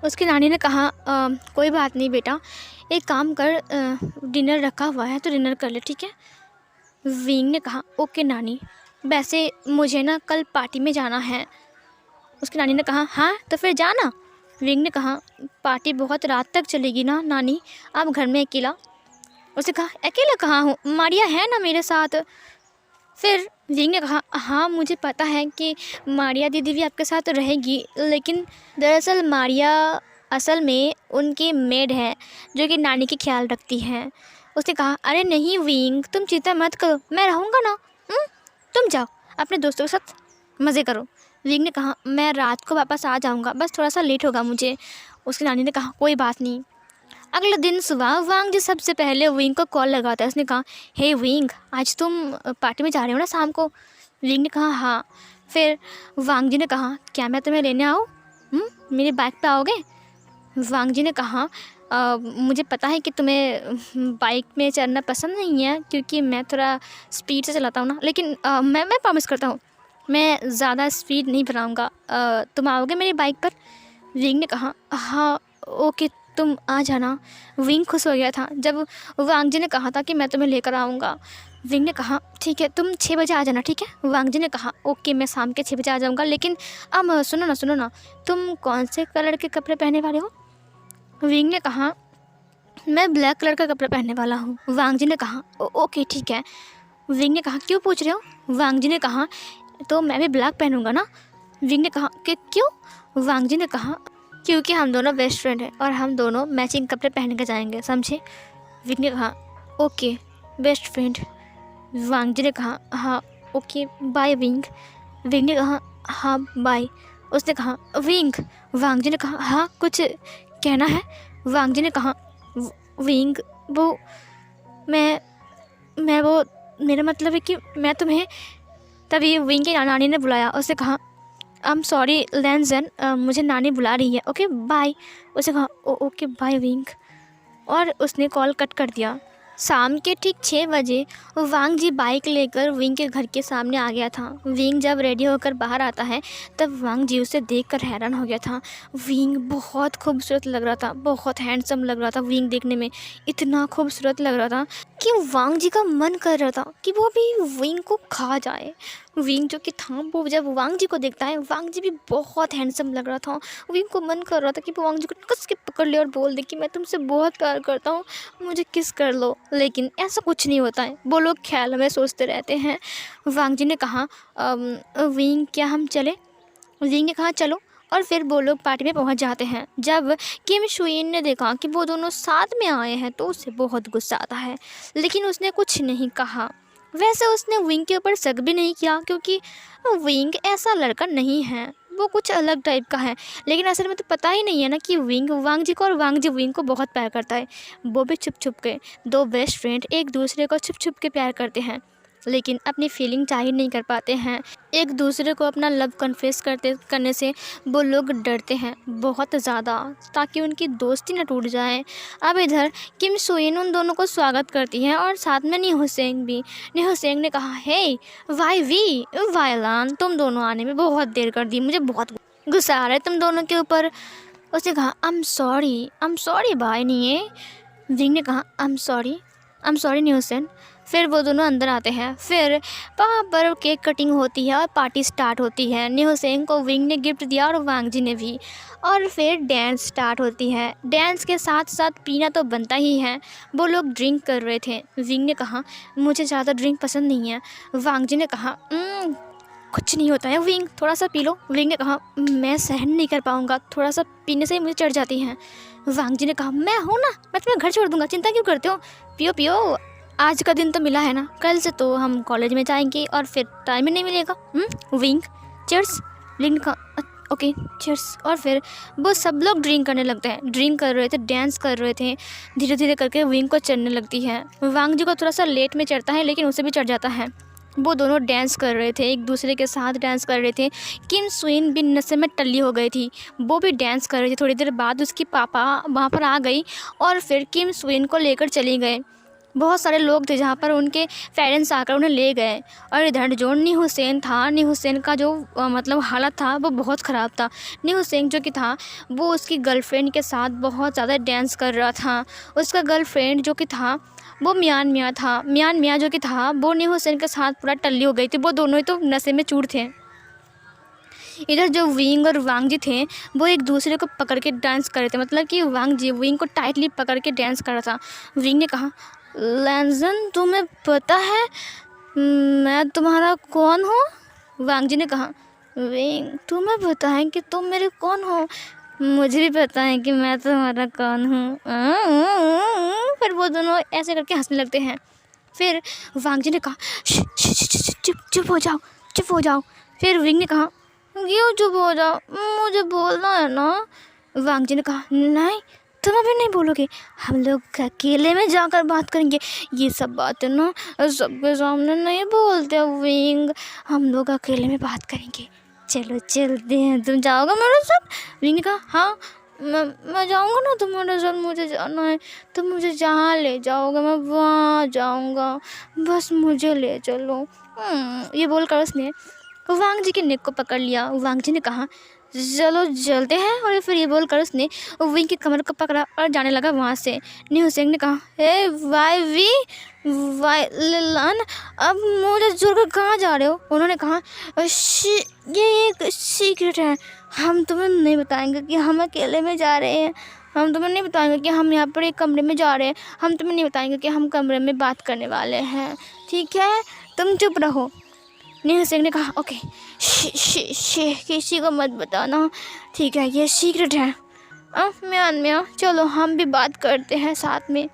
उसकी नानी ने कहा कोई बात नहीं बेटा, एक काम कर, डिनर रखा हुआ है तो डिनर कर ले ठीक है। विंग ने कहा ओके नानी, वैसे मुझे ना कल पार्टी में जाना है। उसकी नानी ने कहा हाँ तो फिर जाना। विंग ने कहा पार्टी बहुत रात तक चलेगी ना नानी, आप घर में अकेला। उसने कहा अकेला कहाँ हूँ, मारिया है ना मेरे साथ। फिर विंग ने कहा हाँ मुझे पता है कि मारिया दीदी भी आपके साथ रहेगी, लेकिन दरअसल मारिया असल में उनकी मेड है जो कि नानी की ख्याल रखती है। उसने कहा अरे नहीं विंग तुम चिंता मत करो, मैं रहूँगा ना। तुम जाओ अपने दोस्तों के साथ मज़े करो। विंग ने कहा मैं रात को वापस आ जाऊँगा, बस थोड़ा सा लेट होगा मुझे। उसकी नानी ने कहा कोई बात नहीं। अगले दिन सुबह वांग जी सबसे पहले विंग को कॉल लगाता है। उसने कहा हे विंग आज तुम पार्टी में जा रहे हो ना शाम को? विंग ने कहा हाँ। फिर वांग जी ने कहा क्या मैं तुम्हें लेने आऊँ, मेरी बाइक पे आओगे? वांग जी ने कहा मुझे पता है कि तुम्हें बाइक में चढ़ना पसंद नहीं है क्योंकि मैं थोड़ा स्पीड से चलाता हूँ ना, लेकिन मैं प्रॉमिस करता हूँ मैं ज़्यादा स्पीड नहीं बनाऊँगा, तुम आओगे मेरी बाइक पर? विंग ने कहा हाँ ओके तुम आ जाना। विंग खुश हो गया था जब वांग जी ने कहा था कि मैं तुम्हें लेकर आऊँगा। विंग ने कहा ठीक है तुम 6 बजे आ जाना ठीक है। वांग जी ने कहा ओके मैं शाम के 6 बजे आ जाऊँगा, लेकिन अब सुनो ना तुम कौन से कलर के कपड़े पहने वाले हो? विंग ने कहा मैं ब्लैक कलर का कपड़ा पहनने वाला हूँ। वांग जी ने कहा ओके ठीक है। विंग ने कहा क्यों पूछ रहे हो? वांग जी ने कहा तो मैं भी ब्लैक पहनूंगा ना। विंग ने कहा कि क्यों? वांग जी ने कहा क्योंकि हम दोनों बेस्ट फ्रेंड हैं और हम दोनों मैचिंग कपड़े पहन के जाएंगे, समझे? विंग ने कहा ओके बेस्ट फ्रेंड। वांग जी ने कहा हाँ ओके बाय विंग। विंग ने कहा हाँ बाय। उसने कहा विंग। वांग जी ने कहा हाँ कुछ कहना है? वांग जी ने कहा विंग वो मैं वो मेरा मतलब है कि मैं तुम्हें। तभी विंग की नानी ने बुलाया। उसने कहा आई एम सॉरी लैनजन, मुझे नानी बुला रही है, ओके बाय। उसने कहा ओके बाय विंग और उसने कॉल कट कर दिया। शाम के ठीक 6 बजे वांग जी बाइक लेकर विंग के घर के सामने आ गया था। विंग जब रेडी होकर बाहर आता है तब वांग जी उसे देखकर हैरान हो गया था। विंग बहुत खूबसूरत लग रहा था, बहुत हैंडसम लग रहा था। विंग देखने में इतना खूबसूरत लग रहा था कि वांग जी का मन कर रहा था कि वो भी विंग को खा जाए। विंग जो कि था वो जब वांग जी को देखता है, वांग जी भी बहुत हैंडसम लग रहा था। विंग को मन कर रहा था कि वो वांग जी को कस के पकड़ ले और बोल दे कि मैं तुमसे बहुत प्यार करता हूँ, मुझे किस कर लो, लेकिन ऐसा कुछ नहीं होता है, वो लोग ख्याल में सोचते रहते हैं। वांग जी ने कहा विंग क्या हम चले? विंग ने कहा चलो और फिर वो लोग पार्टी में पहुंच जाते हैं। जब किम शुइन ने देखा कि वो दोनों साथ में आए हैं तो उसे बहुत गुस्सा आता है, लेकिन उसने कुछ नहीं कहा। वैसे उसने विंग के ऊपर शक भी नहीं किया क्योंकि विंग ऐसा लड़का नहीं है, वो कुछ अलग टाइप का है। लेकिन असल में तो पता ही नहीं है ना कि विंग वांग जी को और वांग जी विंग को बहुत प्यार करता है। वो भी छुप छुप के, दो बेस्ट फ्रेंड एक दूसरे को छुप छुप के प्यार करते हैं, लेकिन अपनी फीलिंग जाहिर नहीं कर पाते हैं। एक दूसरे को अपना लव कन्फेस करने से वो लोग डरते हैं बहुत ज़्यादा, ताकि उनकी दोस्ती न टूट जाए। अब इधर किम सुइन उन दोनों को स्वागत करती है और साथ में निहुसेंग भी। निहुसेंग ने कहा हे वाई वी वायलान, तुम दोनों आने में बहुत देर कर दी, मुझे बहुत गुस्सा आ रहा है तुम दोनों के ऊपर। उसने कहा आई एम सॉरी भाई नहीं है। विंग ने कहा आई एम सॉरी निहुसेन। फिर वो दोनों अंदर आते हैं। फिर वहाँ पर केक कटिंग होती है और पार्टी स्टार्ट होती है। निहुसेन को विंग ने गिफ्ट दिया और वांग जी ने भी। और फिर डांस स्टार्ट होती है। डांस के साथ साथ पीना तो बनता ही है। वो लोग ड्रिंक कर रहे थे। विंग ने कहा मुझे ज़्यादा ड्रिंक पसंद नहीं है। वांग जी ने कहा कुछ नहीं होता है विंग, थोड़ा सा पी लो। विंग ने कहा मैं सहन नहीं कर पाऊँगा, थोड़ा सा पीने से ही मुझे चढ़ जाती हैं। वांग जी ने कहा मैं हूँ ना, मैं तुम्हें घर छोड़ दूँगा, चिंता क्यों करते हो, पियो पियो। आज का दिन तो मिला है ना, कल से तो हम कॉलेज में जाएंगे और फिर टाइम ही नहीं मिलेगा। Wing, cheers. लिंग का ओके चीयर्स। और फिर वो सब लोग ड्रिंक करने लगते हैं, ड्रिंक कर रहे थे, डांस कर रहे थे। धीरे धीरे करके विंग को चढ़ने लगती है। वांग जी को थोड़ा सा लेट में चढ़ता है, लेकिन उसे भी चढ़ जाता है। वो दोनों डांस कर रहे थे, एक दूसरे के साथ डांस कर रहे थे। किम सुइन भी नशे में टल्ली हो गई थी, वो भी डांस कर रही थी। थोड़ी देर बाद उसकी पापा वहाँ पर आ गई और फिर किम सुइन को लेकर चली गए। बहुत सारे लोग थे जहाँ पर उनके पेरेंट्स आकर उन्हें ले गए। और इधर जो नी हुसैन था, नी हुसैन का जो मतलब हालत था वो बहुत ख़राब था। नी हुसैन जो कि था वो उसकी गर्लफ्रेंड के साथ बहुत ज़्यादा डांस कर रहा था। उसका गर्लफ्रेंड जो कि था वो मियान मियाँ था। मियान मियाँ जो कि था वो नी हुसैन के साथ पूरा टल्ली हो गई थी। वो दोनों ही तो नशे में चूर थे। इधर जो विंग और वांग जी थे वो एक दूसरे को पकड़ के डांस कर रहे थे, मतलब कि वांग जी विंग को टाइटली पकड़ के डांस कर रहा था। विंग ने कहा, लैंजन तुम्हें पता है मैं तुम्हारा कौन हूँ? वांग जी ने कहा, विंग तुम्हें पता है कि तुम मेरे कौन हो? मुझे भी पता है कि मैं तुम्हारा कौन हूँ। फिर वो दोनों ऐसे करके हंसने लगते हैं। फिर वांग जी ने कहा, चुप चुप हो जाओ, चुप हो जाओ। फिर विंग ने कहा, क्यों चुप हो जाओ, मुझे बोलना है ना। वांग जी ने कहा, नहीं तुम अभी नहीं बोलोगे, हम लोग अकेले में जाकर बात करेंगे। ये सब बातें ना सबके सामने नहीं बोलते विंग, हम लोग अकेले में बात करेंगे। चलो चलते हैं, तुम जाओगे मेरे साथ? विंग ने कहा, हाँ मैं जाऊँगा ना तुम्हारे साथ, मुझे जाना है। तुम मुझे जहाँ ले जाओगे मैं वहाँ जाऊँगा, बस मुझे ले चलो। ये बोलकर उसने वांग जी के नेक को पकड़ लिया। वांग जी ने कहा, चलो चलते हैं। और फिर ये बोलकर उसने विंग की कमर को पकड़ा और जाने लगा वहाँ से। नी हुसैन ने कहा, हे वाई लिलन, अब मुझे छोड़कर कहाँ जा रहे हो? उन्होंने कहा, ये एक सीक्रेट है, हम तुम्हें नहीं बताएंगे कि हम अकेले में जा रहे हैं। हम तुम्हें नहीं बताएंगे कि हम यहाँ पर एक कमरे में जा रहे हैं। हम तुम्हें नहीं बताएंगे कि हम कमरे में बात करने वाले हैं, ठीक है? तुम चुप रहो। नी हुसैन ने कहा, ओके किसी को मत बताना, ठीक है? ये सीक्रेट है। मियान मियाँ, चलो हम भी बात करते हैं साथ में।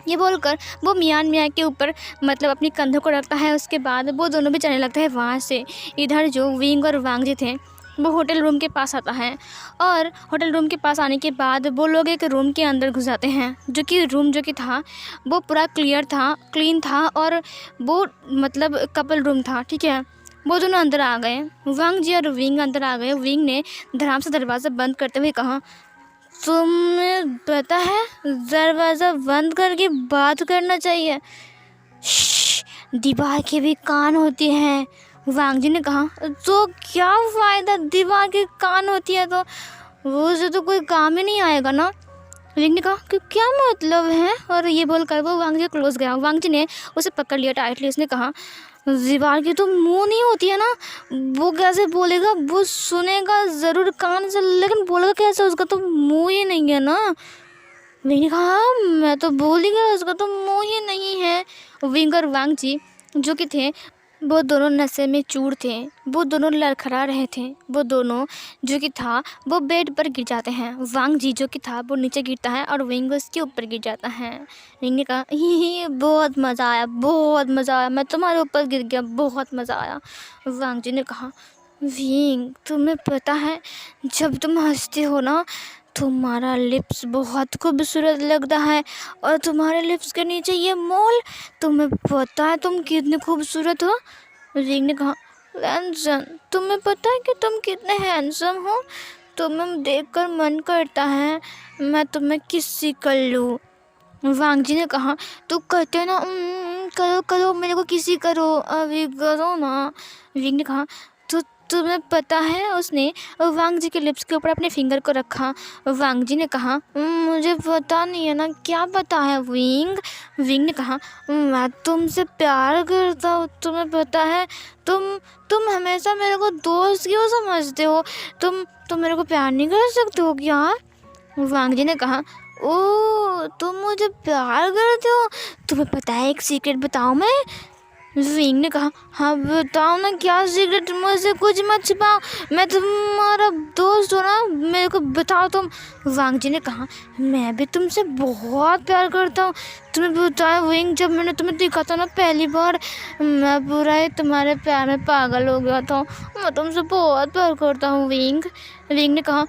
ये बोलकर वो मियान मियाँ के ऊपर मतलब अपनी कंधों को रखता है। उसके बाद वो दोनों भी चलने लगते हैं वहाँ से। इधर जो विंग और वांग जी थे वो होटल रूम के पास आता है। और होटल रूम के पास आने के बाद वो लोग एक रूम के अंदर घुस जाते हैं, जो कि रूम जो कि था वो पूरा क्लीन था और वो मतलब कपल रूम था, ठीक है? वो दोनों अंदर आ गए। वांग जी और विंग अंदर आ गए। विंग ने धड़ाम से दरवाज़ा बंद करते हुए कहा, तुम्हें पता है दरवाज़ा बंद करके बात करना चाहिए। दीवार के भी कान होते हैं। वांग जी ने कहा, तो क्या फ़ायदा, दीवार के कान होती है तो वो से तो कोई काम ही नहीं आएगा ना। विंग ने कहा कि क्या मतलब है? और ये बोलकर वो वांग जी के क्लोज गया। वांग जी ने उसे पकड़ लिया टाइटली। उसने कहा, दीवार की तो मुंह नहीं होती है ना, वो कैसे बोलेगा? वो सुनेगा ज़रूर कान से, लेकिन बोलेगा कैसे? उसका तो मुंह ही नहीं है ना। विंग ने कहा, मैं तो बोल ही गया, उसका तो मुंह ही नहीं है। विंग और वांग जी जो कि थे वो दोनों नशे में चूर थे। वो दोनों लड़खड़ा रहे थे। वो दोनों जो कि था वो बेड पर गिर जाते हैं। वांग जी जो कि था वो नीचे गिरता है और विंग उसके ऊपर गिर जाता है। विंग ने कहा, ही बहुत मज़ा आया, बहुत मज़ा आया, मैं तुम्हारे ऊपर गिर गया, बहुत मज़ा आया। वांग जी ने कहा, विंग तुम्हें पता है जब तुम हंसते हो ना तुम्हारा लिप्स बहुत खूबसूरत लगता है, और तुम्हारे लिप्स के नीचे ये मोल, तुम्हें पता है तुम कितने खूबसूरत हो। विंग ने कहा, लैंसन तुम्हें पता है कि तुम कितने हैंडसम हो, तुम्हें देखकर मन करता है मैं तुम्हें किसी कर लूँ। वांग जी ने कहा, तो कहते ना करो करो मेरे को किसी करो, अभी करो ना। विंग ने कहा, तो तुम्हें पता है? उसने वांग जी के लिप्स के ऊपर अपने फिंगर को रखा। वांग जी ने कहा, मुझे पता नहीं है ना। क्या पता है विंग? विंग ने कहा, मैं तुमसे प्यार करता हूँ, तुम्हें पता है? तुम हमेशा मेरे को दोस्त क्यों समझते हो? तुम मेरे को प्यार नहीं कर सकते हो क्या? वांग जी ने कहा, ओ तुम मुझे प्यार करते हो? तुम्हें पता है एक सीक्रेट बताऊँ मैं? विंग ने कहा, हाँ बताओ ना क्या सीक्रेट, मुझसे कुछ मत छिपाओ, मैं तुम्हारा दोस्त हूँ ना, मेरे को बताओ तुम। वांग जी ने कहा, मैं भी तुमसे बहुत प्यार करता हूँ। तुम्हें बताया विंग, जब मैंने तुम्हें देखा था ना पहली बार, मैं पूरा ही तुम्हारे प्यार में पागल हो गया था। मैं तुमसे बहुत प्यार करता हूँ विंग। विंग ने कहा,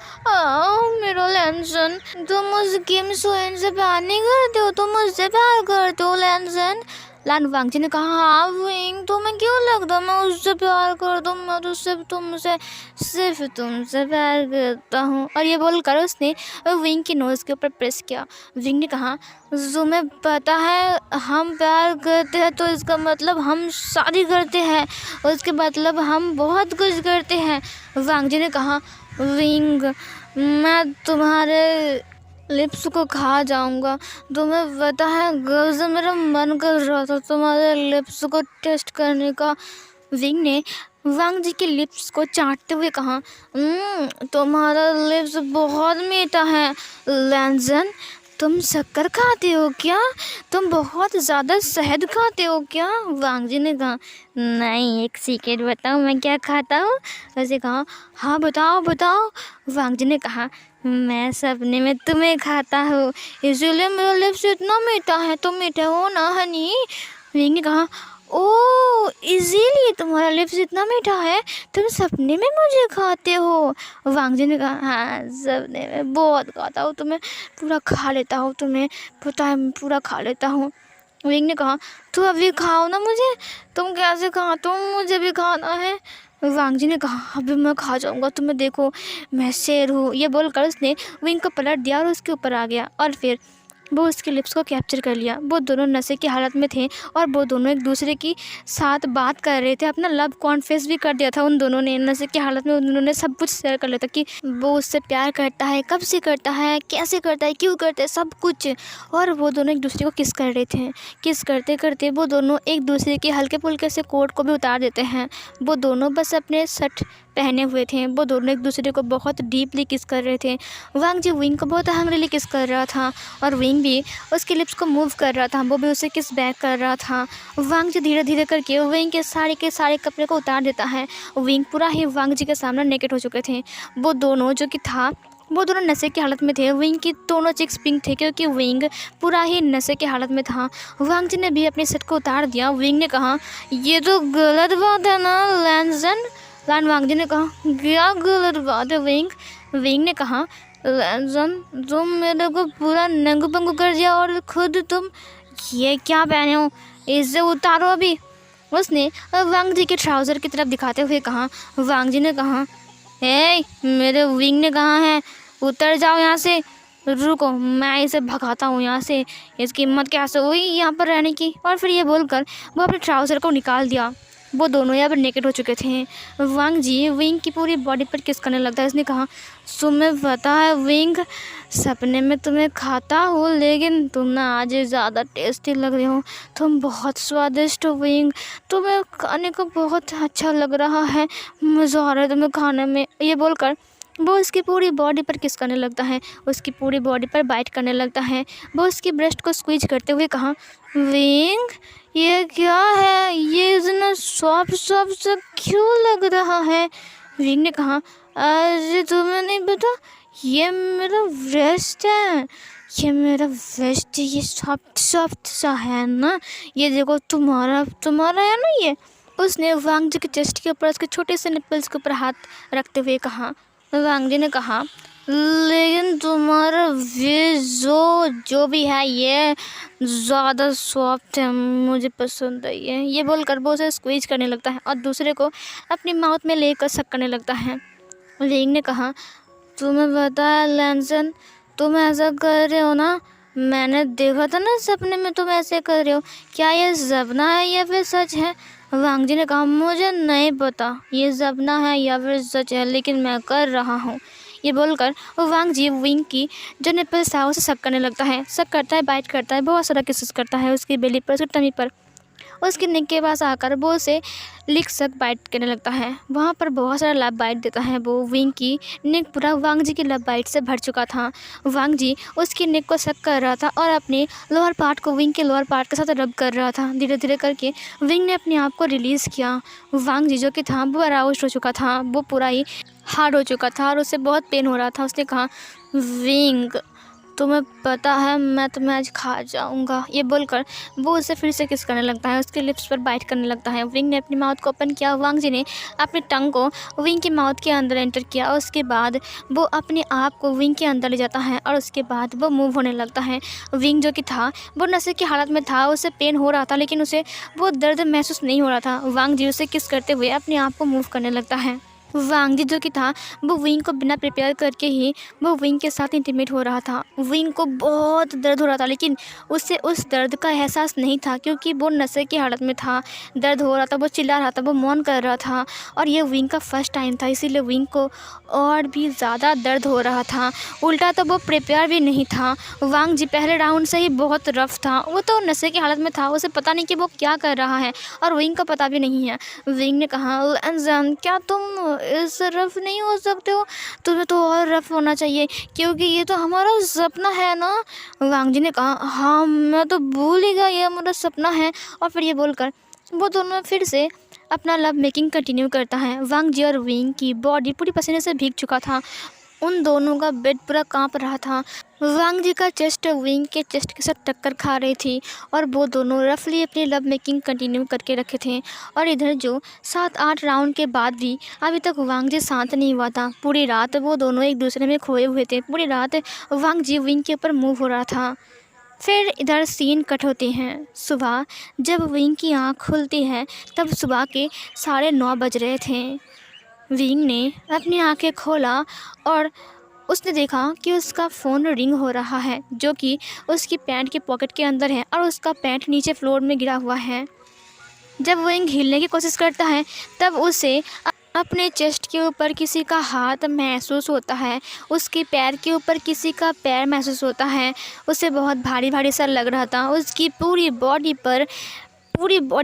मेरा लैंसन, तुम उस किम सोएन से प्यार नहीं करते हो, तुम मुझसे प्यार करते हो लैंसन। लान वांग जी ने कहा, हाँ विंग, तुम्हें क्यों लगता मैं उससे प्यार करता हूँ, मैं तो सिर्फ तुमसे प्यार करता हूँ। और ये बोलकर उसने विंग की नोज़ के ऊपर प्रेस किया। विंग ने कहा, तुम्हें पता है हम प्यार करते हैं तो इसका मतलब हम शादी करते हैं, उसके मतलब हम बहुत कुछ करते हैं। वांग जी ने कहा, विंग, मैं तुम्हारे लिप्स को खा जाऊंगा। तुम्हें पता है गर्ल्स, मेरा मन कर रहा था तुम्हारे लिप्स को टेस्ट करने का। विंग ने वांग जी के लिप्स को चाटते हुए कहा, तुम्हारा लिप्स बहुत मीठा है लैंसन, तुम शक्कर खाते हो क्या, तुम बहुत ज़्यादा शहद खाते हो क्या। वांग जी ने कहा, नहीं, एक सीक्रेट बताओ मैं क्या खाता हूँ। वैसे कहा, हाँ बताओ बताओ। वांग जी ने कहा, मैं सपने में तुम्हें खाता हूँ, इसलिए मेरा लिप्स इतना मीठा है, तुम मीठे हो ना हनी। विंग ने कहा, ओ इसीलिए तुम्हारा लिप्स इतना मीठा है, तुम सपने में मुझे खाते हो। वांग जी ने कहा, हाँ सपने में बहुत खाता हूँ, तुम्हें पूरा खा लेता हूँ, तुम्हें पता है पूरा खा लेता हूँ। विंग ने कहा, तो अभी खाओ ना मुझे, तुम कैसे खाते हो, मुझे भी खाना है। वांग जी ने कहा, अभी मैं खा जाऊंगा, तुम्हें देखो मैं शेर हूँ। ये बोलकर उसने विंग को पलट दिया और उसके ऊपर आ गया और फिर वो उसके लिप्स को कैप्चर कर लिया। वो दोनों नशे की हालत में थे और वो दोनों एक दूसरे की साथ बात कर रहे थे। अपना लव कॉन्फेस भी कर दिया था उन दोनों ने। नशे की हालत में उन दोनों ने सब कुछ शेयर कर लिया था कि वो उससे प्यार करता है, कब से करता है, कैसे करता है, क्यों करता है, सब कुछ। और वो दोनों एक दूसरे को किस कर रहे थे। किस करते करते वो दोनों एक दूसरे के हल्के फुल्के से कोट को भी उतार देते हैं। वो दोनों बस अपने शर्ट पहने हुए थे। वो दोनों एक दूसरे को बहुत डीपली किस कर रहे थे। वांग जी विंग को बहुत हंग्रीली किस कर रहा था और विंग भी उसके लिप्स को मूव कर रहा था। वो भी उसे किस बैक कर रहा था। वांग जी धीरे धीरे करके विंग के सारे कपड़े को उतार देता है। विंग पूरा ही वांग जी के सामने नेकेड हो चुके थे। वो दोनों वो दोनों नशे की हालत में थे। विंग की दोनों चिक्स पिंक थे क्योंकि विंग पूरा ही नशे की हालत में था। वांग जी ने भी अपनी शर्ट को उतार दिया। विंग ने कहा, ये तो गलत बात है ना लैंसन। लान वांग जी ने कहा, क्या गलत बात है विंग। विंग ने कहा, लैंसन, तुम मेरे को पूरा नंगू पंगू कर दिया और खुद तुम ये क्या पहने हो, इसे उतारो अभी। उसने वांग जी के ट्राउज़र की तरफ दिखाते हुए कहा। वांग जी ने कहा, मेरे विंग ने कहा है उतर जाओ यहाँ से, रुको मैं इसे भगाता हूँ यहाँ से, इसकी हिम्मत कैसे हुई यहाँ पर रहने की। और फिर ये बोलकर वो अपने ट्राउज़र को निकाल दिया। वो दोनों यहाँ पर नेकेड हो चुके थे। वांग जी विंग की पूरी बॉडी पर किस करने लगता है। उसने कहा, तुम्हें पता है विंग, सपने में तुम्हें खाता हो लेकिन तुम ना आज ज़्यादा टेस्टी लग रही हो, तुम बहुत स्वादिष्ट हो विंग, तुम्हें खाने को बहुत अच्छा लग रहा है, मज़ा आ रहा है तुम्हें खाने में। ये बोलकर वो उसकी पूरी बॉडी पर किस करने लगता है, उसकी पूरी बॉडी पर बाइट करने लगता है। वो उसकी ब्रेस्ट को स्क्वीज करते हुए कहा, विंग ये क्या है, ये इतना सॉफ्ट सॉफ्ट सा क्यों लग रहा है। विंग ने कहा, अरे तुम्हें नहीं पता, ये मेरा ब्रेस्ट है, ये मेरा वेस्ट है, ये सॉफ्ट सॉफ्ट सा है ना, ये देखो तुम्हारा है ना ये। उसने वांग जी के चेस्ट के ऊपर उसके छोटे से निप्पल्स के ऊपर हाथ रखते हुए कहा। वांग जी ने कहा, लेकिन तुम्हारा जो भी है ये ज़्यादा सॉफ्ट है, मुझे पसंद है ये बोलकर वो उसे स्क्वीज करने लगता है और दूसरे को अपनी माउथ में लेकर सक करने लगता है। विंग ने कहा, तुम्हें पता है लैंसन, तुम ऐसा कर रहे हो ना, मैंने देखा था ना सपने में तुम ऐसे कर रहे हो, क्या ये सपना है या फिर सच है। वांग जी ने कहा, मुझे नहीं पता ये सपना है या फिर सच है, लेकिन मैं कर रहा हूँ। ये बोलकर वांग जी विंग की जो निप्पल्स था उसे सक करने लगता है। सक करता है, बाइट करता है, बहुत सारा किसेस करता है उसकी बेली पर, उसकी टमी पर। उसकी नेक के पास आकर वो उसे लिक सक बाइट करने लगता है। वहाँ पर बहुत सारा लव बाइट देता है वो। विंग की नेक पूरा वांग जी की लव बाइट से भर चुका था। वांग जी उसकी नेक को सक कर रहा था और अपने लोअर पार्ट को विंग के लोअर पार्ट के साथ रब कर रहा था। धीरे धीरे करके विंग ने अपने आप को रिलीज़ किया। वांग जी जो कि था वो अराउज्ड हो चुका था, वो पूरा ही हार्ड हो चुका था और उसे बहुत पेन हो रहा था। उसने कहा, विंग तुम्हें पता है मैं तुम्हें आज खा जाऊंगा। ये बोलकर वो उसे फिर से किस करने लगता है, उसके लिप्स पर बाइट करने लगता है। विंग ने अपनी माउथ को ओपन किया। वांग जी ने अपनी टंग को विंग की माउथ के अंदर एंटर किया। उसके बाद वो अपने आप को विंग के अंदर ले जाता है और उसके बाद वो मूव होने लगता है। विंग जो कि था वो नशे की हालत में था, उसे पेन हो रहा था लेकिन उसे वो दर्द महसूस नहीं हो रहा था। वांग जी उसे किस करते हुए अपने आप को मूव करने लगता है। वांग जी जो कि था वो विंग को बिना प्रिपेयर करके ही वो विंग के साथ इंटीमेट हो रहा था। विंग को बहुत दर्द हो रहा था लेकिन उसे उस दर्द का एहसास नहीं था क्योंकि वो नशे की हालत में था। दर्द हो रहा था, वो चिल्ला रहा था, वो मौन कर रहा था और ये विंग का फर्स्ट टाइम था, इसीलिए विंग को और भी ज़्यादा दर्द हो रहा था। उल्टा तो वो प्रिपेयर भी नहीं था। वांग जी पहले राउंड से ही बहुत रफ था, वो तो नशे की हालत में था, उसे पता नहीं कि वो क्या कर रहा है और विंग का पता भी नहीं है। विंग ने कहा, लैंजन क्या तुम इस रफ नहीं हो सकते हो, तुम्हें तो और रफ होना चाहिए क्योंकि ये तो हमारा सपना है ना। वांग जी ने कहा, हाँ मैं तो भूल ही गया ये हमारा सपना है। और फिर ये बोलकर वो दोनों फिर से अपना लव मेकिंग कंटिन्यू करता है। वांग जी और विंग की बॉडी पूरी पसीने से भीग चुका था, उन दोनों का बेड पूरा कांप रहा था। वांग जी का चेस्ट विंग के चेस्ट के साथ टक्कर खा रही थी और वो दोनों रफली अपनी लव मेकिंग कंटिन्यू करके रखे थे। और इधर जो 7-8 राउंड के बाद भी अभी तक वांग जी शांत नहीं हुआ था। पूरी रात वो दोनों एक दूसरे में खोए हुए थे। पूरी रात वांग जी विंग के ऊपर मूव हो रहा था। फिर इधर सीन कट होते हैं। सुबह जब विंग की आँख खुलती है तब सुबह के 9:30 बज रहे थे। विंग ने अपनी आंखें खोला और उसने देखा कि उसका फ़ोन रिंग हो रहा है जो कि उसकी पैंट के पॉकेट के अंदर है और उसका पैंट नीचे फ्लोर में गिरा हुआ है। जब विंग हिलने की कोशिश करता है तब उसे अपने चेस्ट के ऊपर किसी का हाथ महसूस होता है, उसके पैर के ऊपर किसी का पैर महसूस होता है। उसे बहुत भारी भारी सा लग रहा था। उसकी पूरी बॉडी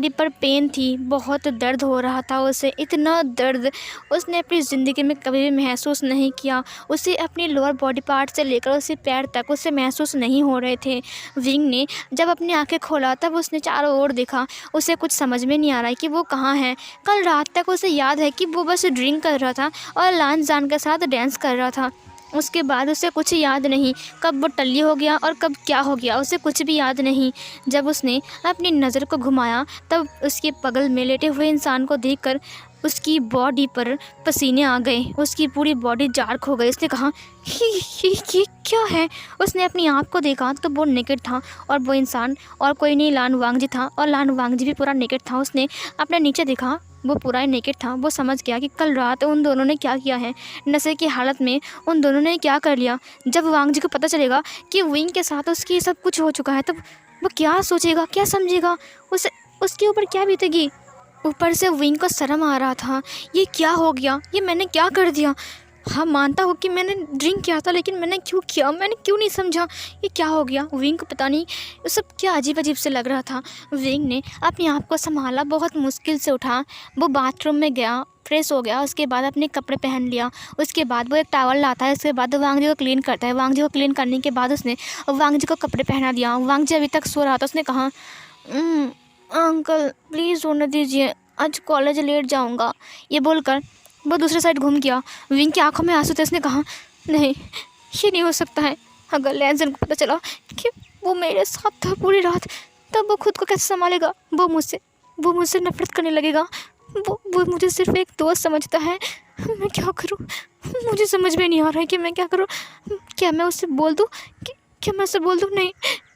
पर पेन थी, बहुत दर्द हो रहा था उसे, इतना दर्द उसने अपनी ज़िंदगी में कभी भी महसूस नहीं किया। उसे अपनी लोअर बॉडी पार्ट से लेकर उसे पैर तक उसे महसूस नहीं हो रहे थे। विंग ने जब अपनी आंखें खोला तब उसने चारों ओर देखा। उसे कुछ समझ में नहीं आ रहा है कि वो कहाँ है। कल रात तक उसे याद है कि वो बस ड्रिंक कर रहा था और लान जान के साथ डांस कर रहा था। उसके बाद उसे कुछ याद नहीं, कब वो टल्ली हो गया और कब क्या हो गया उसे कुछ भी याद नहीं। जब उसने अपनी नज़र को घुमाया तब उसके बगल में लेटे हुए इंसान को देखकर उसकी बॉडी पर पसीने आ गए, उसकी पूरी बॉडी जार्क हो गई। उसने कहा, ये क्या है। उसने अपनी आँख को देखा तो वो नेकेड था और वो इंसान और कोई नहीं लान वांग जी था और लान वांग जी भी पूरा नेकेड था। उसने अपने नीचे देखा, वो पूरा ही नेकेड था। वो समझ गया कि कल रात उन दोनों ने क्या किया है, नशे की हालत में उन दोनों ने क्या कर लिया। जब वांग जी को पता चलेगा कि विंग के साथ उसकी सब कुछ हो चुका है तब वो क्या सोचेगा, क्या समझेगा, उसके ऊपर क्या बीतेगी। ऊपर से विंग को शर्म आ रहा था, ये क्या हो गया, ये मैंने क्या कर दिया। हाँ मानता हूँ कि मैंने ड्रिंक किया था लेकिन मैंने क्यों किया, मैंने क्यों नहीं समझा, ये क्या हो गया। विंग को पता नहीं ये सब क्या अजीब अजीब से लग रहा था। विंग ने अपने आप को संभाला, बहुत मुश्किल से उठा। वो बाथरूम में गया, फ्रेश हो गया, उसके बाद अपने कपड़े पहन लिया। उसके बाद वो एक टॉवल लाता है, उसके बाद वांग जी को क्लीन करता है। वांग जी को क्लीन करने के बाद उसने वांग जी को कपड़े पहना दिया। वांग जी अभी तक सो रहा था। उसने कहा, अंकल प्लीज़ सोने दीजिए, आज कॉलेज लेट जाऊँगा। ये बोलकर वो दूसरी साइड घूम गया। विंग की आंखों में आंसू थे। उसने कहा, नहीं ये नहीं हो सकता है। अगर लैंजन को पता चला कि वो मेरे साथ था पूरी रात तब वो खुद को कैसे संभालेगा। वो मुझसे नफरत करने लगेगा। वो मुझे सिर्फ एक दोस्त समझता है। मैं क्या करूं, मुझे समझ में नहीं आ रहा है कि मैं क्या करूं। क्या मैं उससे बोल दूं क्या मैं उससे बोल दूं? नहीं,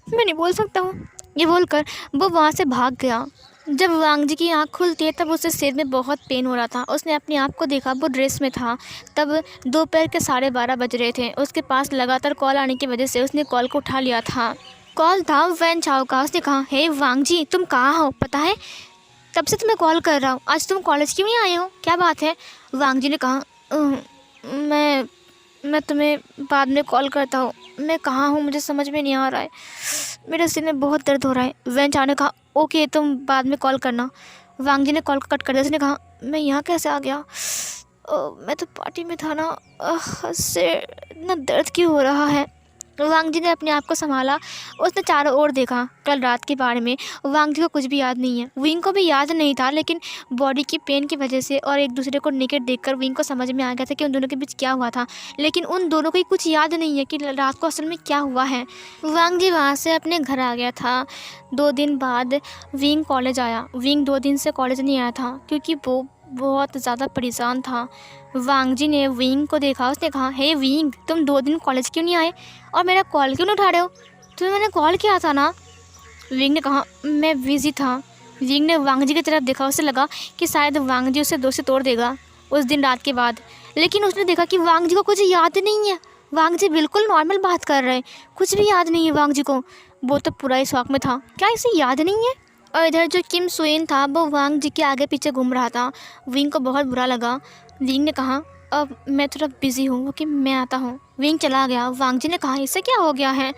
मैं नहीं बोल सकता हूँ। ये बोलकर वो वहाँ से भाग गया। जब वांग जी की आँख खुलती है तब उसे सिर में बहुत पेन हो रहा था। उसने अपने आप को देखा, वो ड्रेस में था। तब दोपहर के 12:30 बज रहे थे। उसके पास लगातार कॉल आने की वजह से उसने कॉल को उठा लिया था। कॉल था वैन चाओ का। उसने कहा, हे वांग जी तुम कहाँ हो, पता है तब से तुम्हें कॉल कर रहा हूँ, आज तुम कॉलेज क्यों नहीं आए हो, क्या बात है। वांग जी ने कहा, मैं तुम्हें बाद में कॉल करता हूँ, मैं कहाँ हूँ मुझे समझ में नहीं आ रहा है। मेरे सिर में बहुत दर्द हो रहा है। वैन चाचा ने कहा ओके तुम बाद में कॉल करना। वांग जी ने कॉल कट कर दिया। उसने कहा मैं यहाँ कैसे आ गया? मैं तो पार्टी में था ना। सिर इतना दर्द क्यों हो रहा है? वांग जी ने अपने आप को संभाला। उसने चारों ओर देखा। कल रात के बारे में वांग जी को कुछ भी याद नहीं है। विंग को भी याद नहीं था, लेकिन बॉडी की पेन की वजह से और एक दूसरे को नेकेड देखकर विंग को समझ में आ गया था कि उन दोनों के बीच क्या हुआ था। लेकिन उन दोनों को ही कुछ याद नहीं है कि रात को असल में क्या हुआ है। वांग जी वहाँ से अपने घर आ गया था। 2 दिन बाद विंग कॉलेज आया। विंग 2 दिन से कॉलेज नहीं आया था क्योंकि वो बहुत ज़्यादा परेशान था। वांग जी ने विंग को देखा। उसने कहा हे विंग, तुम 2 दिन कॉलेज क्यों नहीं आए और मेरा कॉल क्यों नहीं उठा रहे हो? तुम्हें मैंने कॉल किया था ना। विंग ने कहा मैं बिजी था। विंग ने वांग जी की तरफ देखा। उसे लगा कि शायद वांग जी उसे दोस्ती तोड़ देगा उस दिन रात के बाद, लेकिन उसने देखा कि वांग जी को कुछ याद नहीं है। वांग जी बिल्कुल नॉर्मल बात कर रहे हैं, कुछ भी याद नहीं है वांग जी को। वो तो पूरा ही शौक में था, क्या इसे याद नहीं है? और इधर जो किम सुइन था वो वांग जी के आगे पीछे घूम रहा था। विंग को बहुत बुरा लगा। विंग ने कहा अब मैं थोड़ा बिजी हूँ कि मैं आता हूँ। विंग चला गया। वांग जी ने कहा इसे क्या हो गया है?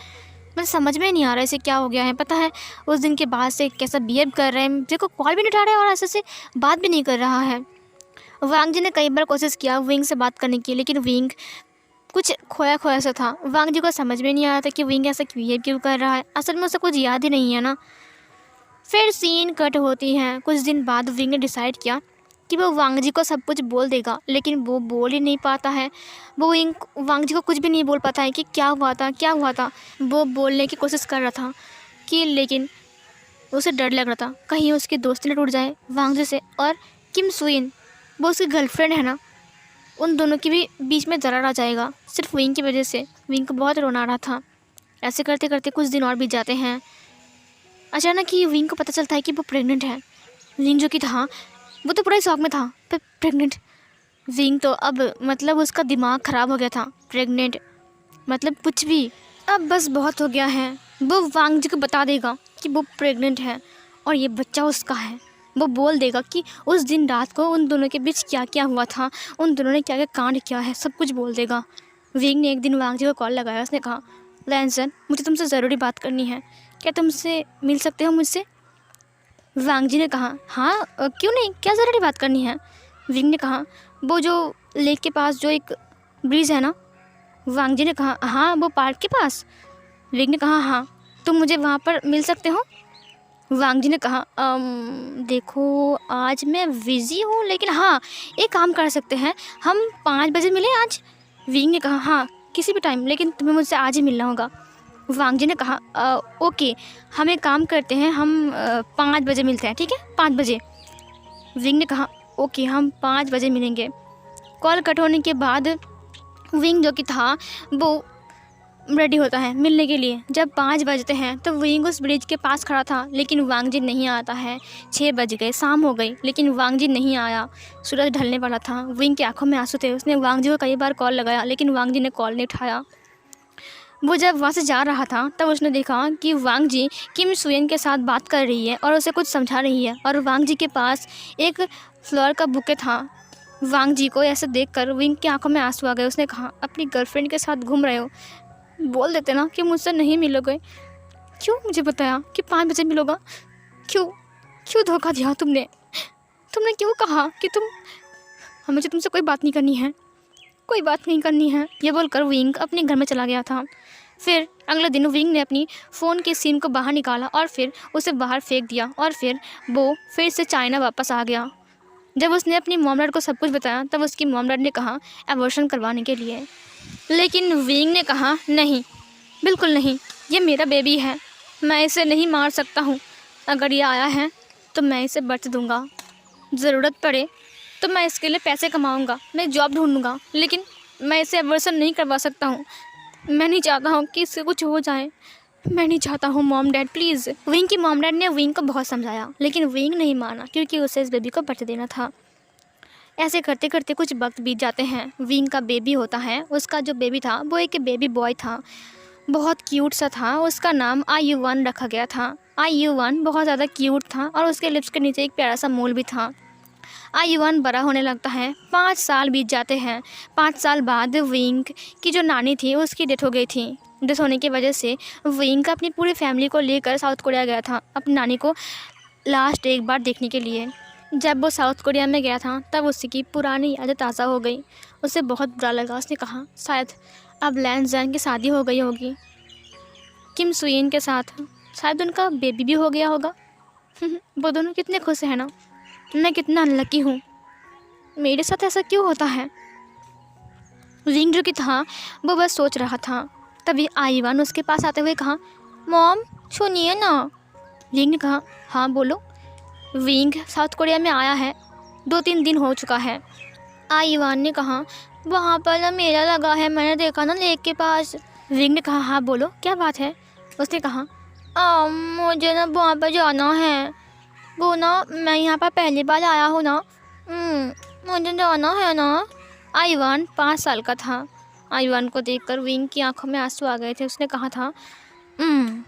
मुझे समझ में नहीं आ रहा इसे क्या हो गया है। पता है उस दिन के बाद से कैसा बिहेव कर रहे हैं, मुझे को कॉल भी नहीं उठा रहा है और ऐसे से बात भी नहीं कर रहा है। वांग जी ने कई बार कोशिश किया विंग से बात करने की, लेकिन विंग कुछ खोया खोया सा था। वांग जी को समझ में नहीं आ रहा था कि विंग ऐसा बिहेव क्यों कर रहा है। असल में उसे कुछ याद ही नहीं है ना। फिर सीन कट होती है। कुछ दिन बाद विंग ने डिसाइड किया कि वो वांग जी को सब कुछ बोल देगा, लेकिन वो बोल ही नहीं पाता है। वो वांग जी को कुछ भी नहीं बोल पाता है कि क्या हुआ था क्या हुआ था। वो बोलने की कोशिश कर रहा था कि, लेकिन उसे डर लग रहा था कहीं उसकी दोस्ती न टूट जाए वांग जी से। और किम सुइन वो उसकी गर्लफ्रेंड है ना, उन दोनों के भी बीच में दरार आ जाएगा सिर्फ विंग की वजह से। विंग को बहुत रोना आ रहा था। ऐसे करते करते कुछ दिन और बीत जाते हैं। अचानक ही विंग को पता चलता है कि वो प्रेग्नेंट है। विंग जो कि था वो तो पूरा ही शौक में था, पर प्रेग्नेंट। विंग तो अब मतलब उसका दिमाग ख़राब हो गया था। प्रेग्नेंट मतलब कुछ भी। अब बस बहुत हो गया है। वो वांग जी को बता देगा कि वो प्रेग्नेंट है और ये बच्चा उसका है। वो बोल देगा कि उस दिन रात को उन दोनों के बीच क्या क्या हुआ था, उन दोनों ने क्या क्या कांड किया है, सब कुछ बोल देगा। विंग ने एक दिन वांग जी को कॉल लगाया। उसने कहा लैंसन मुझे तुमसे ज़रूरी बात करनी है, क्या तुमसे मिल सकते हो मुझसे? वांग जी ने कहा हाँ क्यों नहीं, क्या ज़रूरी बात करनी है? विंग ने कहा वो जो लेक के पास जो एक ब्रिज है ना। वांग जी ने कहा हाँ वो पार्क के पास। विंग ने कहा हाँ तुम मुझे वहाँ पर मिल सकते हो? वांग जी ने कहा देखो आज मैं बिज़ी हूँ, लेकिन हाँ एक काम कर सकते हैं, हम 5 बजे मिले आज। विंग ने कहा हाँ किसी भी टाइम, लेकिन तुम्हें मुझसे आज ही मिलना होगा। वांग जी ने कहा ओके हम एक काम करते हैं, हम 5 बजे मिलते हैं, ठीक है 5 बजे। विंग ने कहा ओके हम 5 बजे मिलेंगे। कॉल कट होने के बाद विंग जो कि था वो रेडी होता है मिलने के लिए। जब 5 बजते हैं तो विंग उस ब्रिज के पास खड़ा था, लेकिन वांग जी नहीं आता है। 6 बज गए, शाम हो गई, लेकिन वांग जी नहीं आया। सूरज ढलने वाला था। विंग की आंखों में आंसू थे। उसने वांग जी को कई बार कॉल लगाया, लेकिन वांग जी ने कॉल नहीं उठाया। वो जब वहाँ से जा रहा था तब उसने देखा कि वांग जी किम सुयन के साथ बात कर रही है और उसे कुछ समझा रही है, और वांग जी के पास एक फ्लावर का बुके था। वांग जी को ऐसे देखकर विंग की आंखों में आंसू आ गए। उसने कहा अपनी गर्लफ्रेंड के साथ घूम रहे हो, बोल देते ना कि मुझसे नहीं मिलोगे। क्यों मुझे बताया कि 5 बजे मिलोगा? क्यों क्यों धोखा दिया तुमने? तुमने क्यों कहा कि मुझे तुमसे कोई बात नहीं करनी है, कोई बात नहीं करनी है? ये बोलकर विंग अपने घर में चला गया था। फिर अगले दिन विंग ने अपनी फ़ोन की सिम को बाहर निकाला और फिर उसे बाहर फेंक दिया, और फिर वो फिर से चाइना वापस आ गया। जब उसने अपनी मॉम डैड को सब कुछ बताया तब उसकी मॉम डैड ने कहा एबॉर्शन करवाने के लिए, लेकिन विंग ने कहा नहीं, बिल्कुल नहीं, ये मेरा बेबी है, मैं इसे नहीं मार सकता हूँ। अगर ये आया है तो मैं इसे बच दूँगा, ज़रूरत पड़े तो मैं इसके लिए पैसे कमाऊँगा, मैं जॉब ढूँढूँगा, लेकिन मैं इसे एबॉर्शन नहीं करवा सकता हूँ। मैं नहीं चाहता हूँ कि इससे कुछ हो जाए, मैं नहीं चाहता हूँ मॉम डैड प्लीज़। विंग की मॉम डैड ने विंग को बहुत समझाया, लेकिन विंग नहीं माना क्योंकि उसे इस बेबी को बच देना था। ऐसे करते करते कुछ वक्त बीत जाते हैं। विंग का बेबी होता है। उसका जो बेबी था वो एक बेबी बॉय था, बहुत क्यूट सा था। उसका नाम IU1 रखा गया था। IU1 बहुत ज़्यादा क्यूट था और उसके लिप्स के नीचे एक प्यारा सा मोल भी था। IU1 बड़ा होने लगता है। 5 साल बीत जाते हैं। 5 साल बाद विंग की जो नानी थी उसकी डेथ हो गई थी। डेथ होने की वजह से विंग अपनी पूरी फैमिली को लेकर साउथ कोरिया गया था अपनी नानी को लास्ट एक बार देखने के लिए। जब वो साउथ कोरिया में गया था तब उसकी पुरानी यादें ताज़ा हो गई। उसे बहुत बुरा लगा। उसने कहा शायद अब लैन जैन की शादी हो गई होगी किम सुइन के साथ, शायद उनका बेबी भी हो गया होगा। वो दोनों कितने खुश हैं ना। मैं कितना अनलकी हूँ, मेरे साथ ऐसा क्यों होता है। विंग जो कि था वो बस सोच रहा था। तभी आईवान उसके पास आते हुए कहा, मॉम सुनिए ना। विंग ने कहा, हाँ बोलो। विंग साउथ कोरिया में आया है, 2-3 दिन हो चुका है। आईवान ने कहा, वहाँ पर ना मेला लगा है, मैंने देखा ना लेक के पास। विंग ने कहा, हाँ बोलो क्या बात है। उसने कहा, मुझे ना वहाँ पर जाना है। वो ना मैं यहाँ पर पहली बार आया हूँ ना, मुझे जाना है ना। आईवान 5 साल का था। आईवान को देखकर विंग की आंखों में आंसू आ गए थे। उसने कहा था,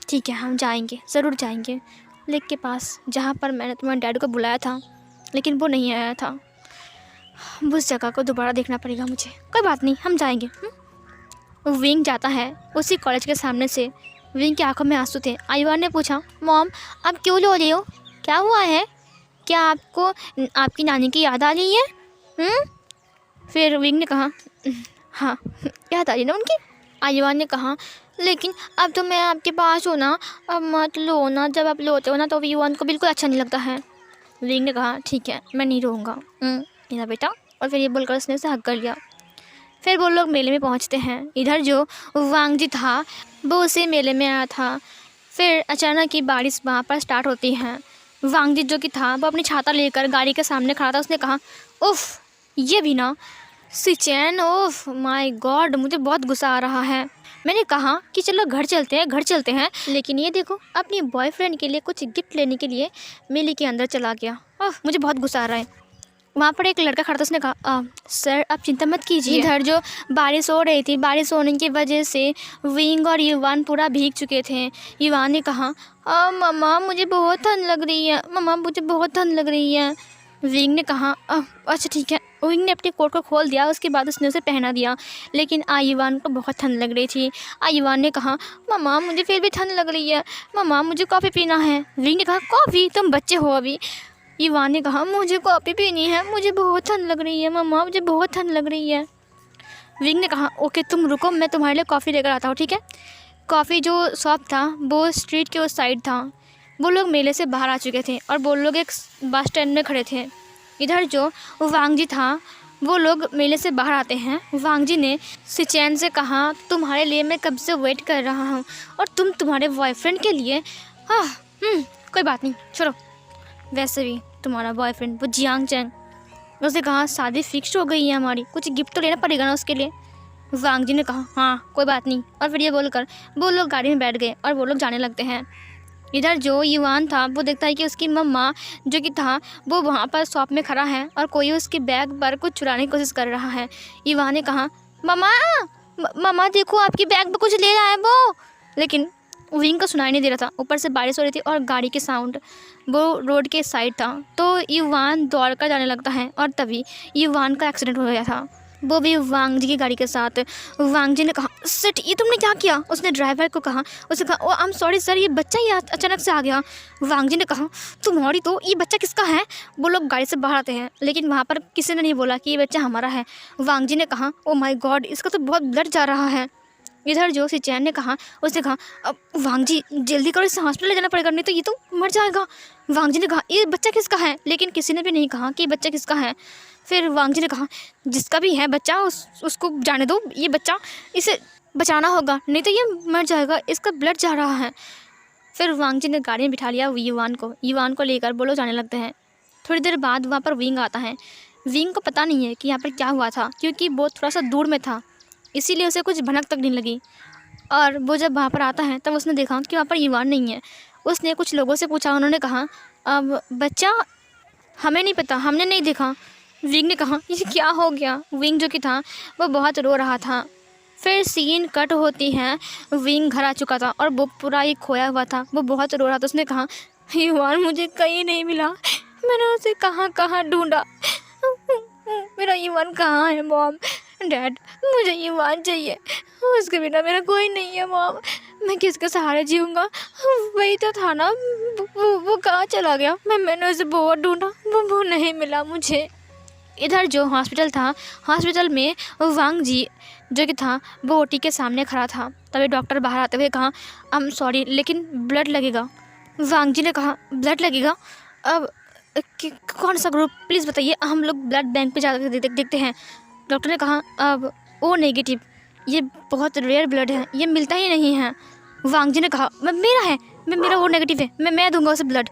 ठीक है हम जाएंगे, ज़रूर जाएंगे लेक के पास जहाँ पर मैंने तुम्हारे डैड को बुलाया था, लेकिन वो नहीं आया था। उस जगह को दोबारा देखना पड़ेगा मुझे। कोई बात नहीं, हम जाएंगे। विंग जाता है उसी कॉलेज के सामने से। विंग की आंखों में आंसू थे। आईवान ने पूछा, मॉम आप क्यों रो रही हो, क्या हुआ है, क्या आपको आपकी नानी की याद आ रही है। फिर विंग ने कहा, हाँ याद आ रही ना उनकी। आईवान ने कहा, लेकिन अब तो मैं आपके पास हूँ ना, अब मत लो ना, जब आप लोते हो ना तो वीवान को बिल्कुल अच्छा नहीं लगता है। विंग ने कहा, ठीक है मैं नहीं रोऊंगा मेरा बेटा। और फिर ये बोलकर उसने उसे हक कर लिया। फिर वो लोग मेले में पहुँचते हैं। इधर जो वांग जी था वो उसी मेले में आया था। फिर अचानक ही बारिश वहाँ पर स्टार्ट होती है। वांग जी जो कि था वो अपनी छाता लेकर गाड़ी के सामने खड़ा था। उसने कहा, उफ़ ये भी ना सिचैन, ओफ माय गॉड मुझे बहुत गुस्सा आ रहा है। मैंने कहा कि चलो घर चलते हैं, लेकिन ये देखो अपनी बॉयफ्रेंड के लिए कुछ गिफ्ट लेने के लिए मेले के अंदर चला गया। मुझे बहुत गुस्सा आ रहा है। वहाँ पर एक लड़का खड़ा था। उसने कहा, सर आप चिंता मत कीजिए। इधर जो बारिश हो रही थी, बारिश होने की वजह से विंग और युवान पूरा भीग चुके थे। युवान ने कहा, मम्मा मुझे बहुत ठंड लग रही है, मम्मा मुझे बहुत ठंड लग रही है। विंग ने कहा, अच्छा ठीक है। विंग ने अपने कोट को खोल दिया, उसके बाद उसने उसे पहना दिया। लेकिन आईवान को बहुत ठंड लग रही थी। आईवान ने कहा, मम्मा मुझे फिर भी ठंड लग रही है, मम्मा मुझे कॉफ़ी पीना है। विंग ने कहा, कॉफ़ी, तुम बच्चे हो अभी। युवान ने कहा, मुझे कॉफ़ी पीनी है, मुझे बहुत ठंड लग रही है मम्मा, मुझे बहुत ठंड लग रही है। विंग ने कहा, ओके तुम रुको, मैं तुम्हारे लिए कॉफ़ी लेकर आता हूँ, ठीक है। कॉफ़ी जो शॉप था वो स्ट्रीट के उस साइड था। वो लोग मेले से बाहर आ चुके थे और वो लोग एक बस स्टैंड में खड़े थे। इधर जो वांग जी था वो लोग मेले से बाहर आते हैं। वांग जी ने सिचैन से कहा, तुम्हारे लिए मैं कब से वेट कर रहा हूँ और तुम तुम्हारे बॉयफ्रेंड के लिए। कोई बात नहीं छोड़ो, वैसे भी तुम्हारा बॉयफ्रेंड वो जियांग चैंग, उसने कहा शादी फिक्स हो गई है हमारी, कुछ गिफ्ट तो लेना पड़ेगा ना उसके लिए। वांग जी ने कहा, हाँ कोई बात नहीं। और फिर ये बोलकर वो लोग गाड़ी में बैठ गए और वो लोग जाने लगते हैं। इधर जो युवान था वो देखता है कि उसकी मम्मा जो कि था वो वहाँ पर शॉप में खड़ा है और कोई उसके बैग पर कुछ चुराने की कोशिश कर रहा है। युवान ने कहा, मम्मा देखो आपकी बैग पर कुछ ले रहा है वो। लेकिन विंग को सुनाई नहीं दे रहा था, ऊपर से बारिश हो रही थी और गाड़ी के साउंड वो रोड के साइड था। तो युवान दौड़ कर जाने लगता है और तभी युवान का एक्सीडेंट हो गया था, वो भी वांग जी की गाड़ी के साथ। वांग जी ने कहा, सिट ये तुमने क्या किया। उसने ड्राइवर को कहा, उसने कहा, ओ आई एम सॉरी सर, ये बच्चा ही अचानक से आ गया। वांग जी ने कहा, तुम्हारी तो ये बच्चा किसका है। वो लोग गाड़ी से बाहर आते हैं लेकिन वहाँ पर किसी ने नहीं बोला कि ये बच्चा हमारा है। वांग जी ने कहा, ओ माय गॉड इसका तो बहुत ब्लड जा रहा है। इधर जो सिचैन ने कहा, उसने कहा, अब वांग जी जल्दी करो, इसे हॉस्पिटल ले जाना पड़ेगा, नहीं तो ये तो मर जाएगा। वांग जी ने कहा, ये बच्चा किसका है, लेकिन किसी ने भी नहीं कहा कि बच्चा किसका है। फिर वांग जी ने कहा, जिसका भी है बच्चा उसको जाने दो, ये बच्चा इसे बचाना होगा, नहीं तो ये मर जाएगा, इसका ब्लड जा रहा है। फिर वांग जी ने गाड़ी में बिठा लिया युवान को लेकर वो लोग जाने लगते हैं। थोड़ी देर बाद वहाँ पर विंग आता है। विंग को पता नहीं है कि यहाँ पर क्या हुआ था, क्योंकि वो थोड़ा सा दूर में था, इसीलिए उसे कुछ भनक तक नहीं लगी। और वो जब वहाँ पर आता है तब उसने देखा कि वहाँ पर युवान नहीं है। उसने कुछ लोगों से पूछा, उन्होंने कहा, अब बच्चा हमें नहीं पता, हमने नहीं देखा। विंग ने कहा, ये क्या हो गया। विंग जो कि था वो बहुत रो रहा था। फिर सीन कट होती है, विंग घर आ चुका था और वो पूरा ही खोया हुआ था, वो बहुत रो रहा था। उसने कहा, युवान मुझे कहीं नहीं मिला, मैंने उसे कहाँ कहाँ ढूंढा, मेरा युवान कहाँ है मॉम, डैड मुझे युवान चाहिए, उसके बिना मेरा कोई नहीं है मॉम, मैं किसके सहारे जीऊँगा। वही तो था ना, वो कहाँ चला गया। मैंने उसे बहुत ढूंढा, वो नहीं मिला मुझे। इधर जो हॉस्पिटल था, हॉस्पिटल में वांग जी जो कि था वो ओटी के सामने खड़ा था। तभी डॉक्टर बाहर आते हुए कहा, आई एम सॉरी लेकिन ब्लड लगेगा। वांग जी ने कहा, ब्लड लगेगा? अब कौन सा ग्रुप, प्लीज़ बताइए, हम लोग ब्लड बैंक पे जाकर देखते हैं। डॉक्टर ने कहा, अब ओ नेगेटिव, ये बहुत रेयर ब्लड है, ये मिलता ही नहीं है। वांग जी ने कहा, मेरा है, मेरा ओ नेगेटिव है, मैं दूंगा उसे ब्लड।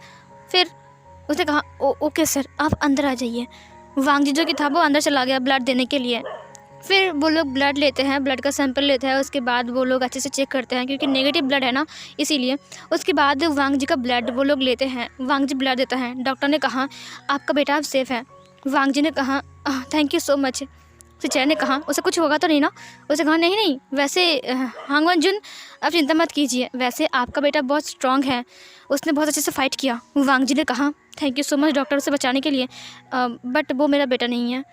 फिर उसने कहा, ओके सर, आप अंदर आ जाइए। वांग जी जो कि था वो अंदर चला गया ब्लड देने के लिए। फिर वो लोग ब्लड लेते हैं, ब्लड का सैंपल लेते हैं, उसके बाद वो लोग अच्छे से चेक करते हैं क्योंकि नेगेटिव ब्लड है ना, इसीलिए। उसके बाद वांग जी का ब्लड वो लोग लेते हैं, वांग जी ब्लड देता है। डॉक्टर ने कहा, आपका बेटा अब सेफ़ है। वांग जी ने कहा, थैंक यू सो मच। सिचेन ने कहा, उसे कुछ होगा तो नहीं ना? उसे कहा, नहीं, वैसे हांग वन जुन आप चिंता मत कीजिए, वैसे आपका बेटा बहुत स्ट्रॉन्ग है, उसने बहुत अच्छे से फ़ाइट किया। वांग जी ने कहा, thank you so much doctor, उसे बचाने के लिए, बट वो मेरा बेटा नहीं है।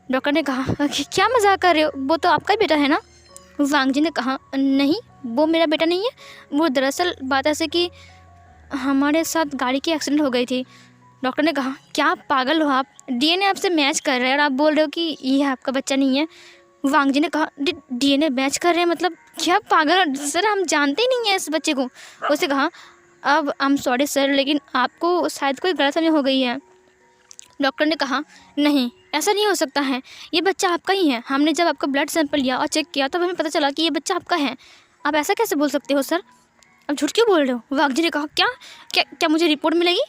डॉक्टर ने कहा, क्या मजाक कर रहे हो, वो तो आपका ही बेटा है ना? वांग जी ने कहा, नहीं वो मेरा बेटा नहीं है, वो दरअसल बात ऐसे कि हमारे साथ गाड़ी की एक्सीडेंट हो गई थी। डॉक्टर ने कहा, क्या पागल हो आप, डीएनए आपसे मैच कर रहा है और आप बोल रहे हो कि ये आपका बच्चा नहीं है। वांग जी ने कहा, डीएनए मैच कर रहे हैं मतलब क्या पागल सर, हम जानते ही नहीं हैं इस बच्चे को। उसने कहा, अब आई एम सॉरी सर, लेकिन आपको शायद कोई गलतफहमी हो गई है। डॉक्टर ने कहा, नहीं ऐसा नहीं हो सकता है, ये बच्चा आपका ही है, हमने जब आपका ब्लड सैंपल लिया और चेक किया तब हमें पता चला कि ये बच्चा आपका है। आप ऐसा कैसे बोल सकते हो सर, अब झूठ क्यों बोल रहे हो? वांग जी ने कहा, क्या मुझे रिपोर्ट मिलेगी?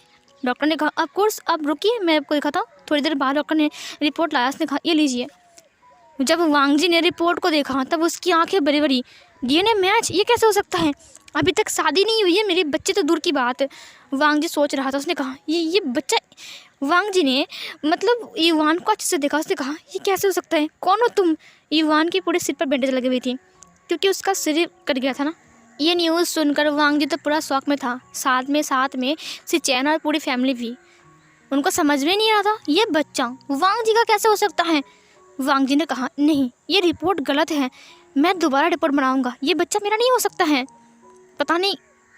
डॉक्टर ने कहा, ऑफ कोर्स, आप रुकिए, मैं आपको दिखाता हूँ। थोड़ी देर बाद डॉक्टर ने रिपोर्ट लाया, उसने कहा, ये लीजिए। जब वांग जी ने रिपोर्ट को देखा तब उसकी आंखें बड़ी बड़ी, डीएनए मैच, ये कैसे हो सकता है, अभी तक शादी नहीं हुई है, मेरे बच्चे तो दूर की बात। वांग जी सोच रहा था, उसने कहा, ये बच्चा। वांग जी ने मतलब युवान को अच्छे से देखा, उसने कहा, ये कैसे हो सकता है, कौन हो तुम? युवान की पूरे सिर पर बैंडेज लगी हुई थी क्योंकि उसका सिर कट गया था ना। ये न्यूज़ सुनकर वांग जी तो पूरा शौक में था, साथ में सिचेन और पूरी फैमिली भी। उनको समझ में नहीं आ रहा था, ये बच्चा वांग जी का कैसे हो सकता है। वांग जी ने कहा, नहीं ये रिपोर्ट गलत है, मैं दोबारा रिपोर्ट बनाऊंगा, ये बच्चा मेरा नहीं हो सकता है, पता नहीं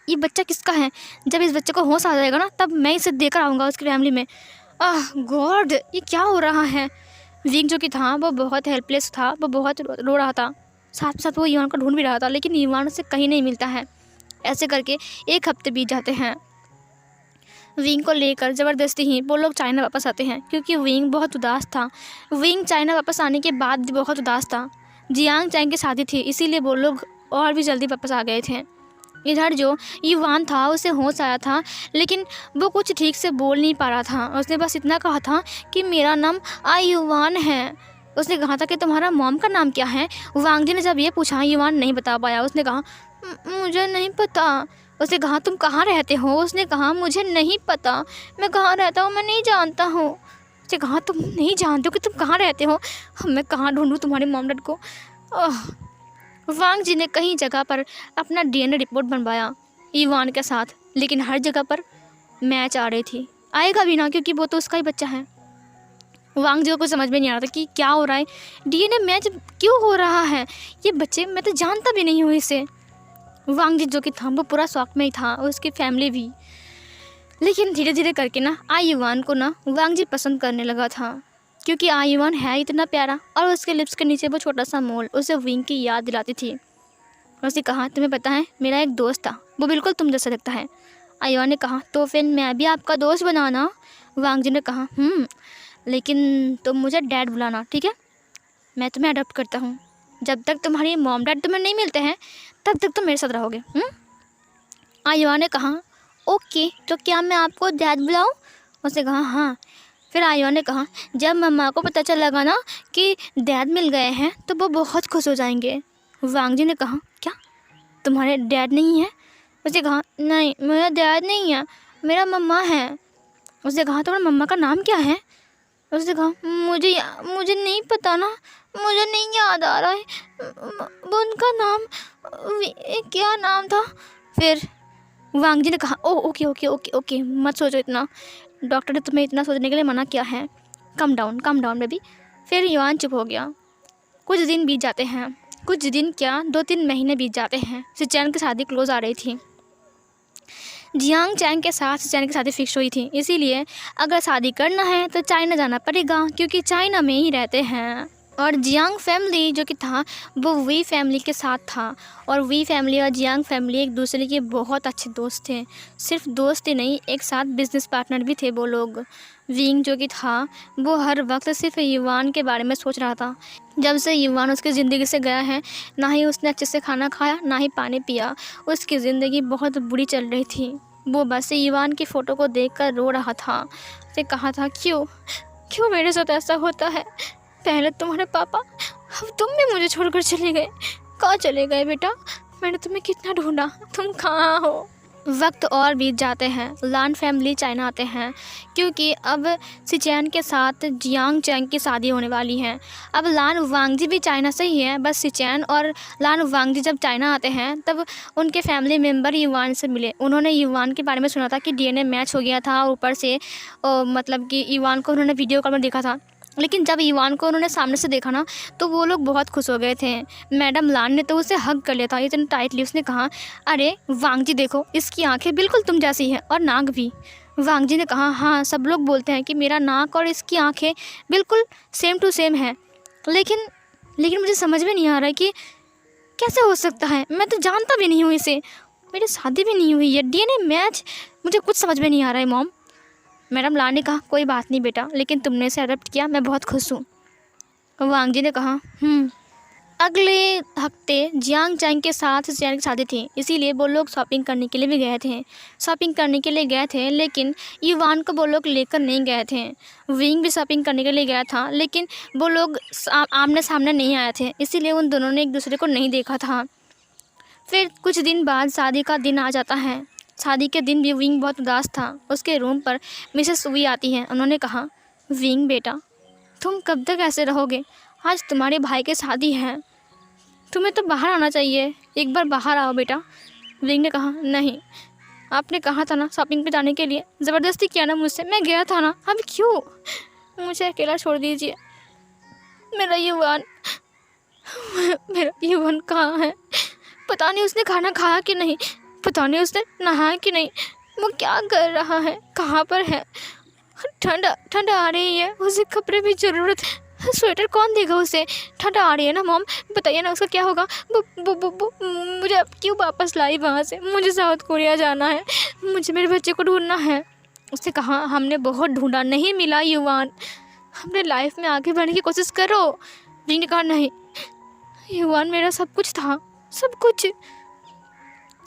ये बच्चा किसका है। जब इस बच्चे को होश आ जाएगा ना तब मैं इसे देकर आऊँगा उसकी फैमिली में। आह गॉड, ये क्या हो रहा है। विंग जो कि था वो बहुत हेल्पलेस था, वो बहुत रो रहा था, साथ साथ वो ईवान को ढूंढ भी रहा था, लेकिन ईवान उसे कहीं नहीं मिलता है। ऐसे करके 1 हफ्ते बीत जाते हैं। विंग को लेकर ज़बरदस्ती ही वो लोग चाइना वापस आते हैं क्योंकि विंग बहुत उदास था। विंग चाइना वापस आने के बाद भी बहुत उदास था। जियांग चैंग की शादी थी, इसीलिए वो लोग और भी जल्दी वापस आ गए थे। इधर जो युवान था उसे होश आया था, लेकिन वो कुछ ठीक से बोल नहीं पा रहा था। उसने बस इतना कहा था कि मेरा नाम युवान है। उसने कहा था कि तुम्हारा मॉम का नाम क्या है। वांग जी ने जब ये पूछा, युवान नहीं बता पाया। उसने कहा, मुझे नहीं पता। उसने कहा, तुम कहाँ रहते हो? उसने कहा, मुझे नहीं पता, मैं कहाँ रहता हूँ मैं नहीं जानता हूँ। उसने कहा, तुम नहीं जानते हो कि तुम कहाँ रहते हो? मैं कहाँ ढूंढूँ तुम्हारे मॉम डैड को। वांग जी ने कई जगह पर अपना डीएनए रिपोर्ट बनवाया ईवान के साथ, लेकिन हर जगह पर मैच आ रही थी। आएगा भी ना क्योंकि वो तो उसका ही बच्चा है। वांग जी को समझ में नहीं आ रहा था कि क्या हो रहा है, डीएनए मैच क्यों हो रहा है, ये बच्चे मैं तो जानता भी नहीं हूँ इसे। वांग जी जो कि था वो पूरा शौक में ही था, और उसकी फैमिली भी। लेकिन धीरे धीरे करके ना आयुवान को ना वांग जी पसंद करने लगा था, क्योंकि आयुवान है इतना प्यारा और उसके लिप्स के नीचे वो छोटा सा मोल उसे विंग की याद दिलाती थी। उसने कहा, तुम्हें पता है मेरा एक दोस्त था, वो बिल्कुल तुम जैसा लगता है। आयुवान ने कहा, तो फिर मैं भी आपका दोस्त बनाना। वांग जी ने कहा, लेकिन तुम मुझे डैड बुलाना, ठीक है? मैं तुम्हें अडॉप्ट करता हूँ। जब तक तुम्हारी मॉम डैड तुम्हें नहीं मिलते हैं तब तक तुम मेरे साथ रहोगे। आयुवान ने कहा, ओके, तो क्या मैं आपको डैड बुलाऊँ? उसने कहा, हाँ। फिर आयुवान ने कहा, जब मम्मा को पता चलेगा ना कि डैड मिल गए हैं तो वो बहुत खुश हो जाएंगे। वांग जी ने कहा, क्या तुम्हारे डैड नहीं है? उसने कहा, नहीं मेरा डैड नहीं है, मेरा मम्मा है। उसने कहा, तुम्हारा मम्मा का नाम क्या है? उसने कहा, मुझे नहीं पता ना, मुझे नहीं याद आ रहा है, वो उनका नाम क्या नाम था। फिर वांग जी ने कहा, ओके ओके ओके ओके, मत सोचो इतना, डॉक्टर ने तुम्हें इतना सोचने के लिए मना किया है, कम डाउन बेबी। फिर युवान चुप हो गया। कुछ दिन बीत जाते हैं, कुछ दिन क्या 2-3 महीने बीत जाते हैं। सिचैन की शादी क्लोज आ रही थी। जियांग चैंग के साथ सिचैन की शादी फिक्स हुई थी, इसीलिए अगर शादी करना है तो चाइना जाना पड़ेगा, क्योंकि चाइना में ही रहते हैं। और जियांग फैमिली जो कि था वो वी फैमिली के साथ था, और वी फैमिली और जियांग फैमिली एक दूसरे के बहुत अच्छे दोस्त थे। सिर्फ दोस्त ही नहीं, एक साथ बिजनेस पार्टनर भी थे वो लोग। विंग जो कि था वो हर वक्त सिर्फ युवान के बारे में सोच रहा था। जब से युवान उसकी ज़िंदगी से गया है, ना ही उसने अच्छे से खाना खाया, ना ही पानी पिया। उसकी ज़िंदगी बहुत बुरी चल रही थी। वो बस युवान की फ़ोटो को देखकर रो रहा था। उसे कहा था, क्यों मेरे साथ ऐसा होता है? पहले तुम्हारे पापा, अब तुम भी मुझे छोड़कर चले गए। कहाँ चले गए बेटा? मैंने तुम्हें कितना ढूंढा, तुम कहाँ हो? वक्त और बीत जाते हैं। लान फैमिली चाइना आते हैं, क्योंकि अब सिचैन के साथ जियांग चैंग की शादी होने वाली है। अब लान वांगजी भी चाइना से ही है। बस सिचैन और लान वांगजी जब चाइना आते हैं तब उनके फैमिली मेम्बर युवान से मिले। उन्होंने युवान के बारे में सुना था कि डीएनए मैच हो गया था। ऊपर से मतलब कि युवान को उन्होंने वीडियो कॉल में देखा था, लेकिन जब युवान को उन्होंने सामने से देखा ना तो वो लोग बहुत खुश हो गए थे। मैडम लान ने तो उसे हग कर लिया था इतने टाइटली। उसने कहा, अरे वांगजी देखो, इसकी आंखें बिल्कुल तुम जैसी हैं और नाक भी। वांगजी ने कहा, हाँ सब लोग बोलते हैं कि मेरा नाक और इसकी आंखें बिल्कुल सेम टू सेम है, लेकिन मुझे समझ में नहीं आ रहा है कि कैसे हो सकता है। मैं तो जानता भी नहीं हूँ इसे, मेरी शादी भी नहीं हुई है, डीएनए मैच, मुझे कुछ समझ में नहीं आ रहा है मॉम। मैडम लान ने कहा, कोई बात नहीं बेटा, लेकिन तुमने इसे अडॉप्ट किया, मैं बहुत खुश हूँ। वांगजी ने कहा, अगले हफ्ते जियांग चैंग के साथ सिचैन की शादी थी, इसीलिए वो लोग शॉपिंग करने के लिए भी गए थे। शॉपिंग करने के लिए गए थे, लेकिन युवान को वो लोग लेकर नहीं गए थे। विंग भी शॉपिंग करने के लिए गया था, लेकिन वो लोग आमने सामने नहीं आए थे, इसीलिए उन दोनों ने एक दूसरे को नहीं देखा था। फिर कुछ दिन बाद शादी का दिन आ जाता है। शादी के दिन भी विंग बहुत उदास था। उसके रूम पर मिसेस वी आती हैं। उन्होंने कहा, विंग बेटा, तुम कब तक ऐसे रहोगे? आज तुम्हारे भाई की शादी है, तुम्हें तो बाहर आना चाहिए, एक बार बाहर आओ बेटा। विंग ने कहा, नहीं, आपने कहा था ना शॉपिंग पे जाने के लिए, ज़बरदस्ती किया ना मुझसे, मैं गया था ना, अब क्यों? मुझे अकेला छोड़ दीजिए। मेरा युवान कहाँ है? पता नहीं उसने खाना खाया कि नहीं, पता नहीं उसने नहाया कि नहीं, वो क्या कर रहा है, कहाँ पर है? ठंड आ रही है, उसे कपड़े भी ज़रूरत है, स्वेटर कौन देगा उसे? ठंड आ रही है ना मॉम, बताइए ना उसका क्या होगा? मुझे अब क्यों वापस लाई वहाँ से? मुझे साउथ कोरिया जाना है, मुझे मेरे बच्चे को ढूंढना है। उसने कहा, हमने बहुत ढूंढा, नहीं मिला युवान, अपने लाइफ में आगे बढ़ने की कोशिश करो। विंग ने कहा, नहीं, युवान मेरा सब कुछ था, सब कुछ।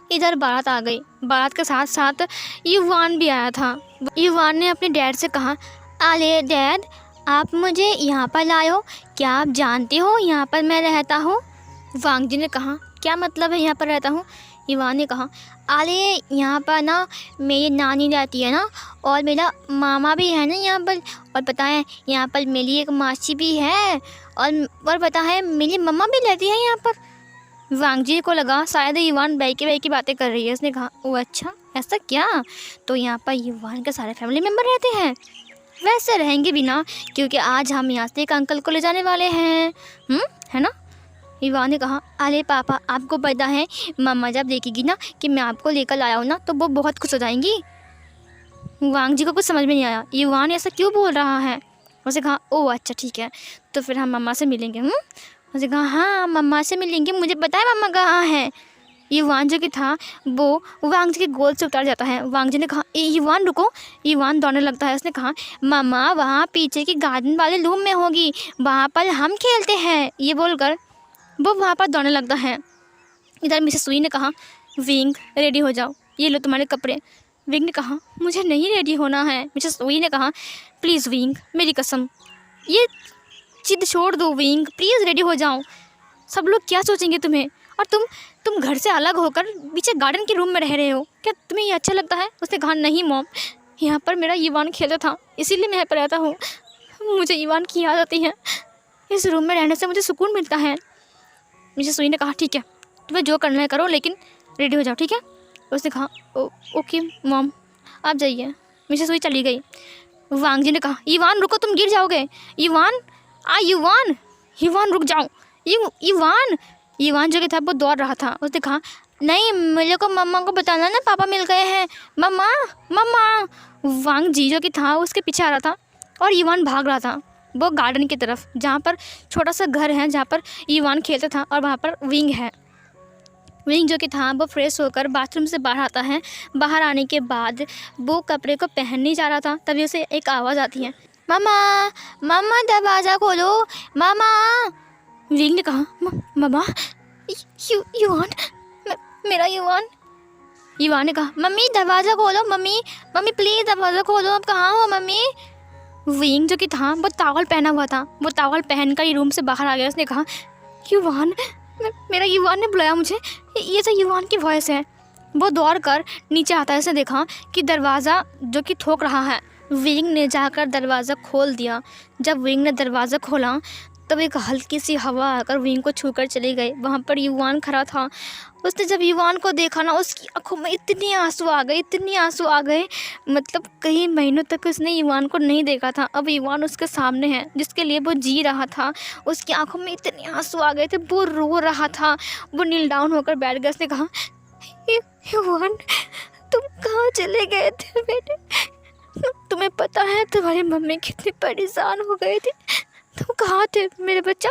इधर बारात आ गई। बारात के साथ साथ युवान भी आया था। युवान ने अपने डैड से कहा, अरे डैड, आप मुझे यहाँ पर लाए हो, क्या आप जानते हो यहाँ पर मैं रहता हूँ? वांगजी ने कहा, क्या मतलब है यहाँ पर रहता हूँ? युवान ने कहा, अरे यहाँ पर ना मेरी नानी रहती है ना, और मेरा मामा भी है ना यहाँ पर, और पता है यहाँ पर मेरी एक मासी भी है, और पता है मेरी मम्मा भी रहती है यहाँ पर। वांगजी को लगा शायद युवान बैकी बैकी बातें कर रही है। उसने कहा, ओ अच्छा, ऐसा क्या? तो यहाँ पर युवान के सारे फैमिली मेम्बर रहते हैं? वैसे रहेंगे भी ना, क्योंकि आज हम यहाँ से एक अंकल को ले जाने वाले हैं, है ना? युवान ने कहा, अरे पापा, आपको पता है मम्मा जब देखेगी ना कि मैं आपको लेकर आया हूँ ना, तो वो बहुत खुश हो जाएंगी। वांगजी को कुछ समझ में नहीं आया, युवान ऐसा क्यों बोल रहा है? उसने कहा, ओह अच्छा ठीक है, तो फिर हम मम्मा से मिलेंगे। उसने कहा, हाँ मम्मा से मिलेंगे, मुझे पता है मम्मा कहाँ है। युवान जो कि था वो वांगजी के गोद से उतर जाता है। वांगजी ने कहा, युवान रुको। युवान दौड़ने लगता है। उसने कहा, मम्मा वहाँ पीछे की गार्डन वाले रूम में होगी, वहाँ पर हम खेलते हैं। ये बोलकर वो वहाँ पर दौड़ने लगता है। इधर मिसेस सुई ने कहा, विंग रेडी हो जाओ, ये लो तुम्हारे कपड़े। विंग ने कहा, मुझे नहीं रेडी होना है। मिसेस सुई ने कहा, प्लीज़ विंग, मेरी कसम, ये जिद छोड़ दो विंग, प्लीज़ रेडी हो जाओ, सब लोग क्या सोचेंगे तुम्हें, और तुम घर से अलग होकर पीछे गार्डन के रूम में रह रहे हो, क्या तुम्हें ये अच्छा लगता है? उसने कहा, नहीं मॉम, यहाँ पर मेरा युवान खेलता था, इसीलिए मैं यहाँ पर रहता हूँ, मुझे युवान की याद आती है, इस रूम में रहने से मुझे सुकून मिलता है। मिसेस सुई ने कहा, ठीक है, तुम्हें जो करना है करो, लेकिन रेडी हो जाओ, ठीक है? उसने कहा, ओके मॉम, आप जाइए। मिसेस सुई चली गई। वांगजी ने कहा, युवान रुको, तुम गिर जाओगे। युवान रुक जाओ। ईवान जो कि था वो दौड़ रहा था। उसने कहा नहीं, मेरे को मम्मा को बताना ना, पापा मिल गए हैं, मम्मा मम्मा। वांग जी जो कि था उसके पीछे आ रहा था और ईवान भाग रहा था वो गार्डन की तरफ, जहाँ पर छोटा सा घर है जहाँ पर ईवान खेलता था, और वहाँ पर विंग है। विंग जो कि था वो फ्रेश होकर बाथरूम से बाहर आता है। बाहर आने के बाद वो कपड़े को पहनने जा रहा था, तभी उसे एक आवाज़ आती है, मम्मा मम्मा दरवाज़ा खोलो मम्मा। विंग ने कहा मम्मा ईवान, मेरा ईवान। ईवान ने कहा मम्मी दरवाज़ा खोलो, मम्मी मम्मी प्लीज़ दरवाज़ा खोलो, अब कहाँ हो मम्मी। विंग जो कि था वो टॉवल पहना हुआ था, वो टॉवल पहनकर ही रूम से बाहर आ गया। उसने कहा ईवान, मेरा ईवान ने बुलाया मुझे, ये तो ईवान की वॉइस है। वो दौड़ कर नीचे आता है, उसने देखा कि दरवाज़ा जो कि ठोक रहा है। विंग ने जाकर दरवाज़ा खोल दिया। जब विंग ने दरवाज़ा खोला तब एक हल्की सी हवा आकर विंग को छूकर चली गई। वहाँ पर ईवान खड़ा था। उसने जब ईवान को देखा ना, उसकी आंखों में इतनी आंसू आ गए, इतनी आंसू आ गए, मतलब कई महीनों तक उसने ईवान को नहीं देखा था। अब ईवान उसके सामने है जिसके लिए वो जी रहा था। उसकी आंखों में इतने आंसू आ गए थे, वो रो रहा था। वो नील डाउन होकर बैठ गया। उसने कहा ईवान, तुम कहाँ चले गए थे बेटे? तुम्हें पता है तुम्हारी मम्मी कितनी परेशान हो गई थी? तुम कहाँ थे मेरे बच्चा,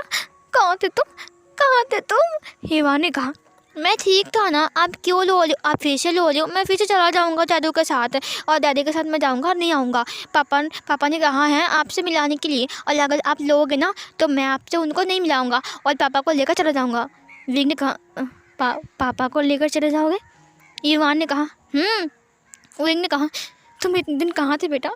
कहाँ थे तुम, कहाँ थे तुम? ईवान ने कहा मैं ठीक था ना, आप क्यों लो रहे हो, आप फिर से लो रहे हो? मैं फिर से चला जाऊँगा दादू के साथ, और दादी के साथ मैं जाऊँगा, नहीं आऊँगा। पापा ने कहा है आपसे मिलाने के लिए, और अगर आप लोगे ना तो मैं आपसे उनको नहीं मिलाऊँगा और पापा को लेकर चला जाऊँगा। विंग ने कहा पापा को लेकर चले जाओगे? ईवान ने कहा विंग ने कहा तुम इतने दिन कहाँ थे बेटा,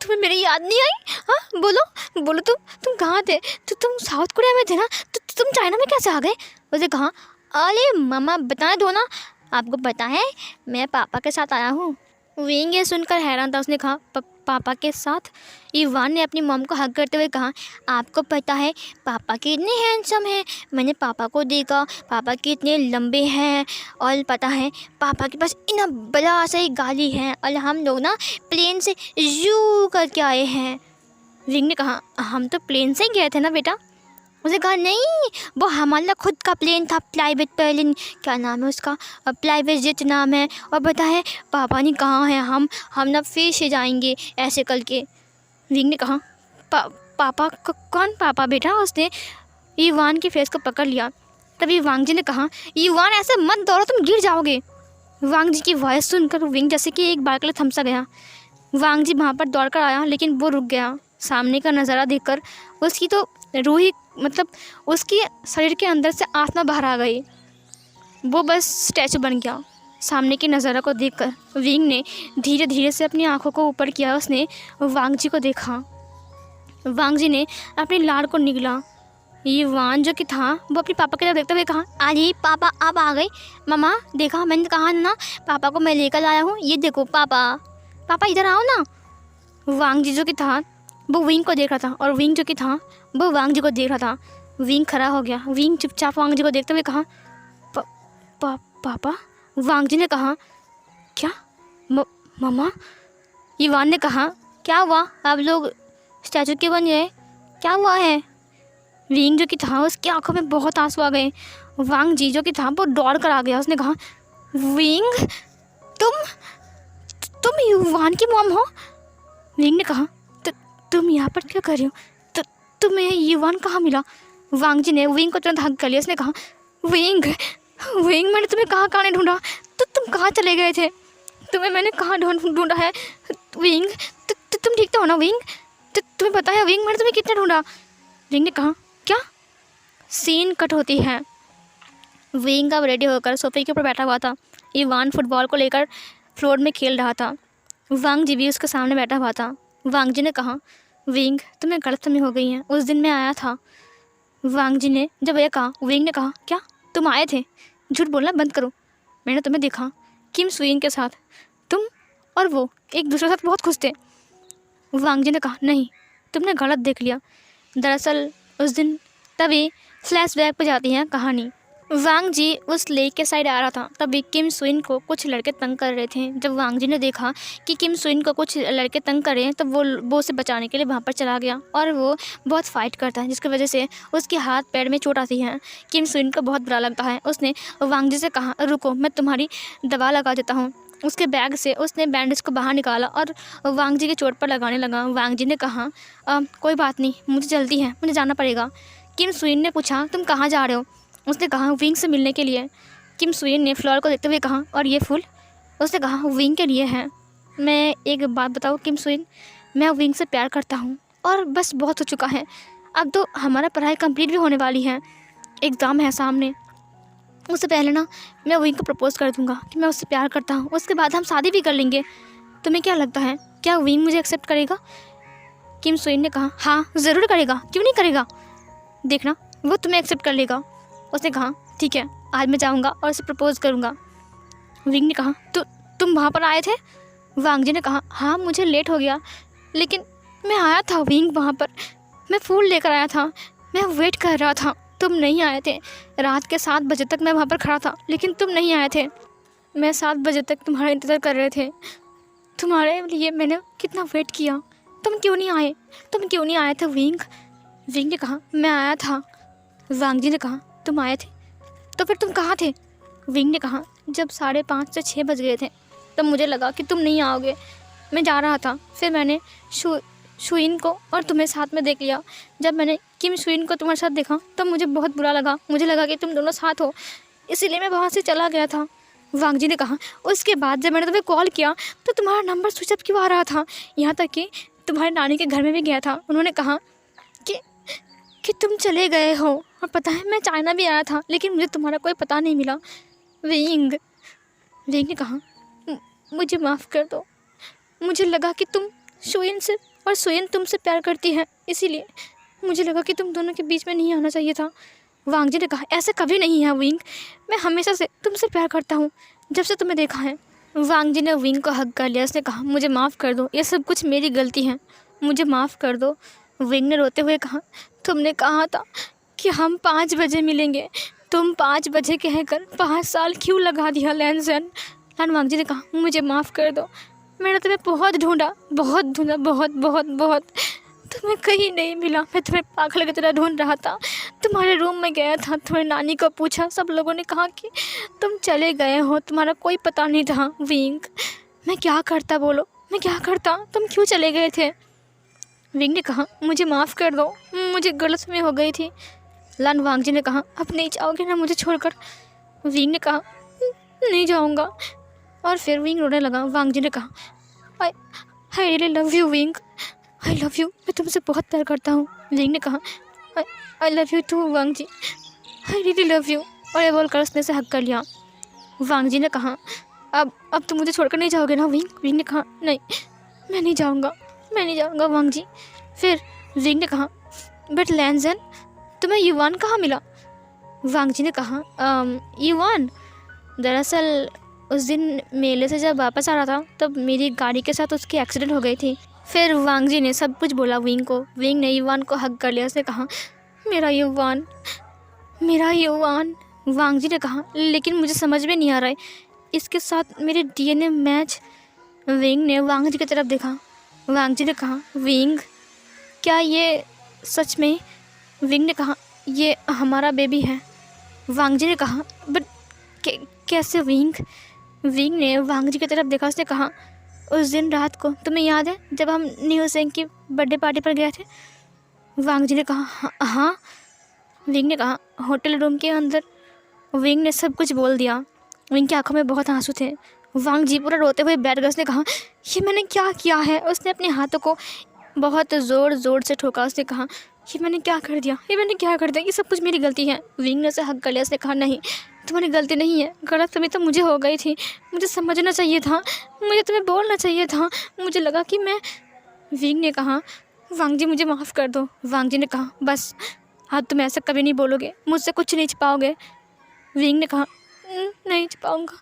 तुम्हें मेरी याद नहीं आई? हाँ बोलो बोलो, तुम कहाँ थे? तो तुम साउथ कोरिया में थे ना, तो तुम चाइना में कैसे आ गए? उसने कहा अरे मम्मा बता दो ना, आपको पता है मैं पापा के साथ आया हूँ। विंग ये सुनकर हैरान था। उसने कहा पापा के साथ? ईवान ने अपनी मॉम को हग करते हुए कहा आपको पता है पापा कितने हैंडसम हैं, मैंने पापा को देखा, पापा कितने लंबे हैं, और पता है पापा के पास इतना बड़ा सा ही गाड़ी है, और हम लोग ना प्लेन से जू करके आए हैं। विंग ने कहा हम तो प्लेन से ही गए थे ना बेटा। उसने कहा नहीं, वो हमारा खुद का प्लेन था, प्राइवेट प्लेन, क्या नाम है उसका, प्राइवेट जेट नाम है। और पता है पापा ने कहाँ है, हम ना फिर से जाएंगे ऐसे करके। विंग ने कहा पापा कौन पापा बेटा? उसने ईवान के फेस को पकड़ लिया। तभी वांग जी ने कहा ईवान ऐसे मत दौड़ो, तुम गिर जाओगे। वांग जी की वॉइस सुनकर विंग जैसे कि एक बार के लिए थमसा गया। वांग जी वहाँ पर दौड़ कर आया, लेकिन वो रुक गया। सामने का नज़ारा देखकर उसकी तो रूह ही, मतलब उसकी शरीर के अंदर से आत्मा बाहर आ गई। वो बस स्टैचू बन गया। सामने के नज़ारा को देखकर विंग ने धीरे धीरे से अपनी आंखों को ऊपर किया। उसने वांग जी को देखा। वांग जी ने अपनी लाड़ को निगला। ईवान जो कि था वो अपने पापा की तरफ देखते हुए कहा अरे पापा आप आ गए। मम्मा देखा, मैंने कहा ना पापा को मैं लेकर आया हूँ, ये देखो पापा इधर आओ ना। वांग जी जो कि था वो विंग को देख रहा था, और विंग जो कि था वो वांग जी को देख रहा था। विंग खड़ा हो गया। विंग चुपचाप वांग जी को देखते हुए कहा पापा। वांग जी ने कहा क्या मम्मा? ईवान ने कहा क्या हुआ, आप लोग स्टैचू क्यों बन गए, क्या हुआ है? विंग जो कि था उसकी आंखों में बहुत आंसू आ गए। वांग जी जो कि था वो दौड़ कर आ गया। उसने कहा विंग तुम ईवान की मॉम हो? विंग ने कहा तुम यहाँ पर क्या कर रही हो, तुम्हें ईवान कहाँ मिला? वांग जी ने विंग को तुरंत हग कर लिया। उसने कहा विंग मैंने तुम्हें कहाँ नहीं ढूंढा, तो तुम कहाँ चले गए थे, तुम्हें मैंने कहाँ ढूंढा है? विंग तुम ठीक तो हो ना विंग? तुम्हें पता है विंग मैंने तुम्हें कितना ढूंढा? विंग ने कहा क्या? सीन कट होती है। विंग अब रेडी होकर सोफे के ऊपर बैठा हुआ था। ईवान फुटबॉल को लेकर फ्लोर में खेल रहा था। वांग जी भी उसके सामने बैठा हुआ था। वांग जी ने कहा विंग तुम्हें गलतफहमी हो गई है, उस दिन मैं आया था। वांग जी ने जब यह कहा, विंग ने कहा क्या तुम आए थे? झूठ बोलना बंद करो, मैंने तुम्हें देखा किम सुइन के साथ, तुम और वो एक दूसरे के साथ बहुत खुश थे। वांग जी ने कहा नहीं, तुमने गलत देख लिया। दरअसल उस दिन, तभी फ्लैशबैक पे जाती है कहानी। वांग जी उस लेक के साइड आ रहा था, तभी किम सुइन को कुछ लड़के तंग कर रहे थे। जब वांग जी ने देखा कि किम सुइन को कुछ लड़के तंग कर रहे हैं, तब वो उसे बचाने के लिए वहाँ पर चला गया और वो बहुत फाइट करता है, जिसकी वजह से उसके हाथ पैर में चोट आती है। किम सुइन को बहुत बुरा लगता है। उसने वांग जी से कहा, रुको, मैं तुम्हारी दवा लगा देता हूँ। उसके बैग से उसने बैंडेज को बाहर निकाला और वांग जी की चोट पर लगाने लगा। वांग जी ने कहा, कोई बात नहीं, मुझे जल्दी है, मुझे जाना पड़ेगा। किम सुइन ने पूछा, तुम कहाँ जा रहे हो? उसने कहा, विंग से मिलने के लिए। किम सुइन ने फ्लोर को देखते हुए कहा, और ये फूल? उसने कहा, विंग के लिए है। मैं एक बात बताऊँ किम सुइन, मैं विंग से प्यार करता हूँ और बस बहुत हो चुका है। अब तो हमारा पढ़ाई कंप्लीट भी होने वाली है, एग्ज़ाम है सामने। उससे पहले ना मैं विंग को प्रपोज़ कर दूँगा कि मैं उससे प्यार करता हूँ, उसके बाद हम शादी भी कर लेंगे। तुम्हें क्या लगता है, क्या विंग मुझे एक्सेप्ट करेगा? किम सुइन ने कहा, हाँ ज़रूर करेगा, क्यों नहीं करेगा, देखना वो तुम्हें एक्सेप्ट कर लेगा। उसने कहा, ठीक है, आज मैं जाऊँगा और उसे प्रपोज़ करूँगा। विंग ने कहा, तुम वहाँ पर आए थे? वांग जी ने कहा, हाँ मुझे लेट हो गया, लेकिन मैं आया था विंग वहाँ पर, मैं फूल लेकर आया था, मैं वेट कर रहा था, तुम नहीं आए थे। रात के 7 बजे तक मैं वहाँ पर खड़ा था, लेकिन तुम नहीं आए थे। मैं 7 बजे तक तुम्हारा इंतज़ार कर रहे थे, तुम्हारे लिए मैंने कितना वेट किया, तुम क्यों नहीं आए थे विंग? विंग ने कहा, मैं आया था। वांग जी ने कहा, तुम आए थे, तो फिर तुम कहाँ थे? विंग ने कहा, जब 5:30 से 6 बज गए थे, तब मुझे लगा कि तुम नहीं आओगे, मैं जा रहा था। फिर मैंने शुइन को और तुम्हें साथ में देख लिया। जब मैंने किम शुइन को तुम्हारे साथ देखा तब मुझे बहुत बुरा लगा, मुझे लगा कि तुम दोनों साथ हो, इसीलिए मैं वहाँ से चला गया था। वांग जी ने कहा, उसके बाद जब मैंने तुम्हें कॉल किया तो तुम्हारा नंबर स्विच ऑफ क्यों आ रहा था? यहाँ तक कि तुम्हारे नानी के घर में भी गया था, उन्होंने कहा कि तुम चले गए हो, और पता है मैं चाइना भी आया था, लेकिन मुझे तुम्हारा कोई पता नहीं मिला। विंग ने कहा, मुझे माफ़ कर दो, मुझे लगा कि तुम शुइन से और शुइन तुमसे प्यार करती है, इसीलिए मुझे लगा कि तुम दोनों के बीच में नहीं आना चाहिए था। वांग जी ने कहा, ऐसा कभी नहीं है विंग, मैं हमेशा से तुमसे प्यार करता हूँ, जब से तुम्हें देखा है। वांग जी ने विंग को हग कर लिया। उसने कहा, मुझे माफ़ कर दो, ये सब कुछ मेरी गलती है, मुझे माफ़ कर दो। विंग ने रोते हुए कहा, तुमने कहा था कि हम 5 बजे मिलेंगे, तुम 5 बजे कहकर 5 साल क्यों लगा दिया लैनसन? वांग जी ने कहा, मुझे माफ़ कर दो, मैंने तुम्हें बहुत ढूंढा, बहुत, तुम्हें कहीं नहीं मिला, मैं तुम्हें पागल की तरह ढूंढ रहा था। तुम्हारे रूम में गया था, तुम्हारी नानी को पूछा, सब लोगों ने कहा कि तुम चले गए हो, तुम्हारा कोई पता नहीं था। विंग, मैं क्या करता, बोलो मैं क्या करता, तुम क्यों चले गए थे? विंग ने कहा, मुझे माफ़ कर दो, मुझे गलतफहमी हो गई थी। वांग जी ने कहा, अब नहीं जाओगे ना मुझे छोड़कर? विंग ने कहा, नहीं जाऊँगा, और फिर विंग रोने लगा। वांग जी ने कहा, I really love you Wing, I love you, मैं तुमसे बहुत प्यार करता हूँ। विंग ने कहा, I love you too Wang ji, I really love you, और ये बोलकर उसने से हक कर लिया। वांग जी ने कहा, अब तुम मुझे छोड़कर नहीं जाओगे ना विंग? विंग ने कहा, नहीं, मैं नहीं जाऊँगा वांग जी। फिर विंग ने कहा, बट लैनसन, तुम्हें युवान कहाँ मिला? वांग जी ने कहा, युवान, दरअसल उस दिन मेले से जब वापस आ रहा था तब मेरी गाड़ी के साथ उसकी एक्सीडेंट हो गई थी। फिर वांग जी ने सब कुछ बोला विंग को। विंग ने युवान को हग कर लिया। उसने कहा, मेरा युवान। वांग जी ने कहा, लेकिन मुझे समझ में नहीं आ रहा है, इसके साथ मेरे DNA मैच। विंग ने वांग जी की तरफ देखा। वांग जी ने कहा, विंग, क्या ये सच में? विंग ने कहा, ये हमारा बेबी है। वांग जी ने कहा, बट कैसे विंग? विंग ने वांग जी की तरफ देखा। उसने कहा, उस दिन रात को तुम्हें याद है जब हम न्यू सेंग की बर्थडे पार्टी पर गए थे? वांग जी ने कहा, हाँ। विंग ने कहा, होटल रूम के अंदर। विंग ने सब कुछ बोल दिया। विंग की आंखों में बहुत आंसू थे। वांग जी पूरा रोते हुए बैठ गए। उसने कहा, ये मैंने क्या किया है? उसने अपने हाथों को बहुत ज़ोर से ठोका। उसने कहा, ये मैंने क्या कर दिया, ये सब कुछ मेरी गलती है। विंग ने उसे हक कर लिया। उसने कहा, नहीं, तुम्हारी गलती नहीं है, गलतफहमी तो मुझे हो गई थी, मुझे समझना चाहिए था, मुझे तुम्हें बोलना चाहिए था, मुझे लगा कि मैं। विंग ने कहा, वांग जी मुझे माफ़ कर दो। वांग जी ने कहा, बस अब तुम ऐसा कभी नहीं बोलोगे, मुझसे कुछ नहीं छिपाओगे? विंग ने कहा, नहीं छिपाऊंगा।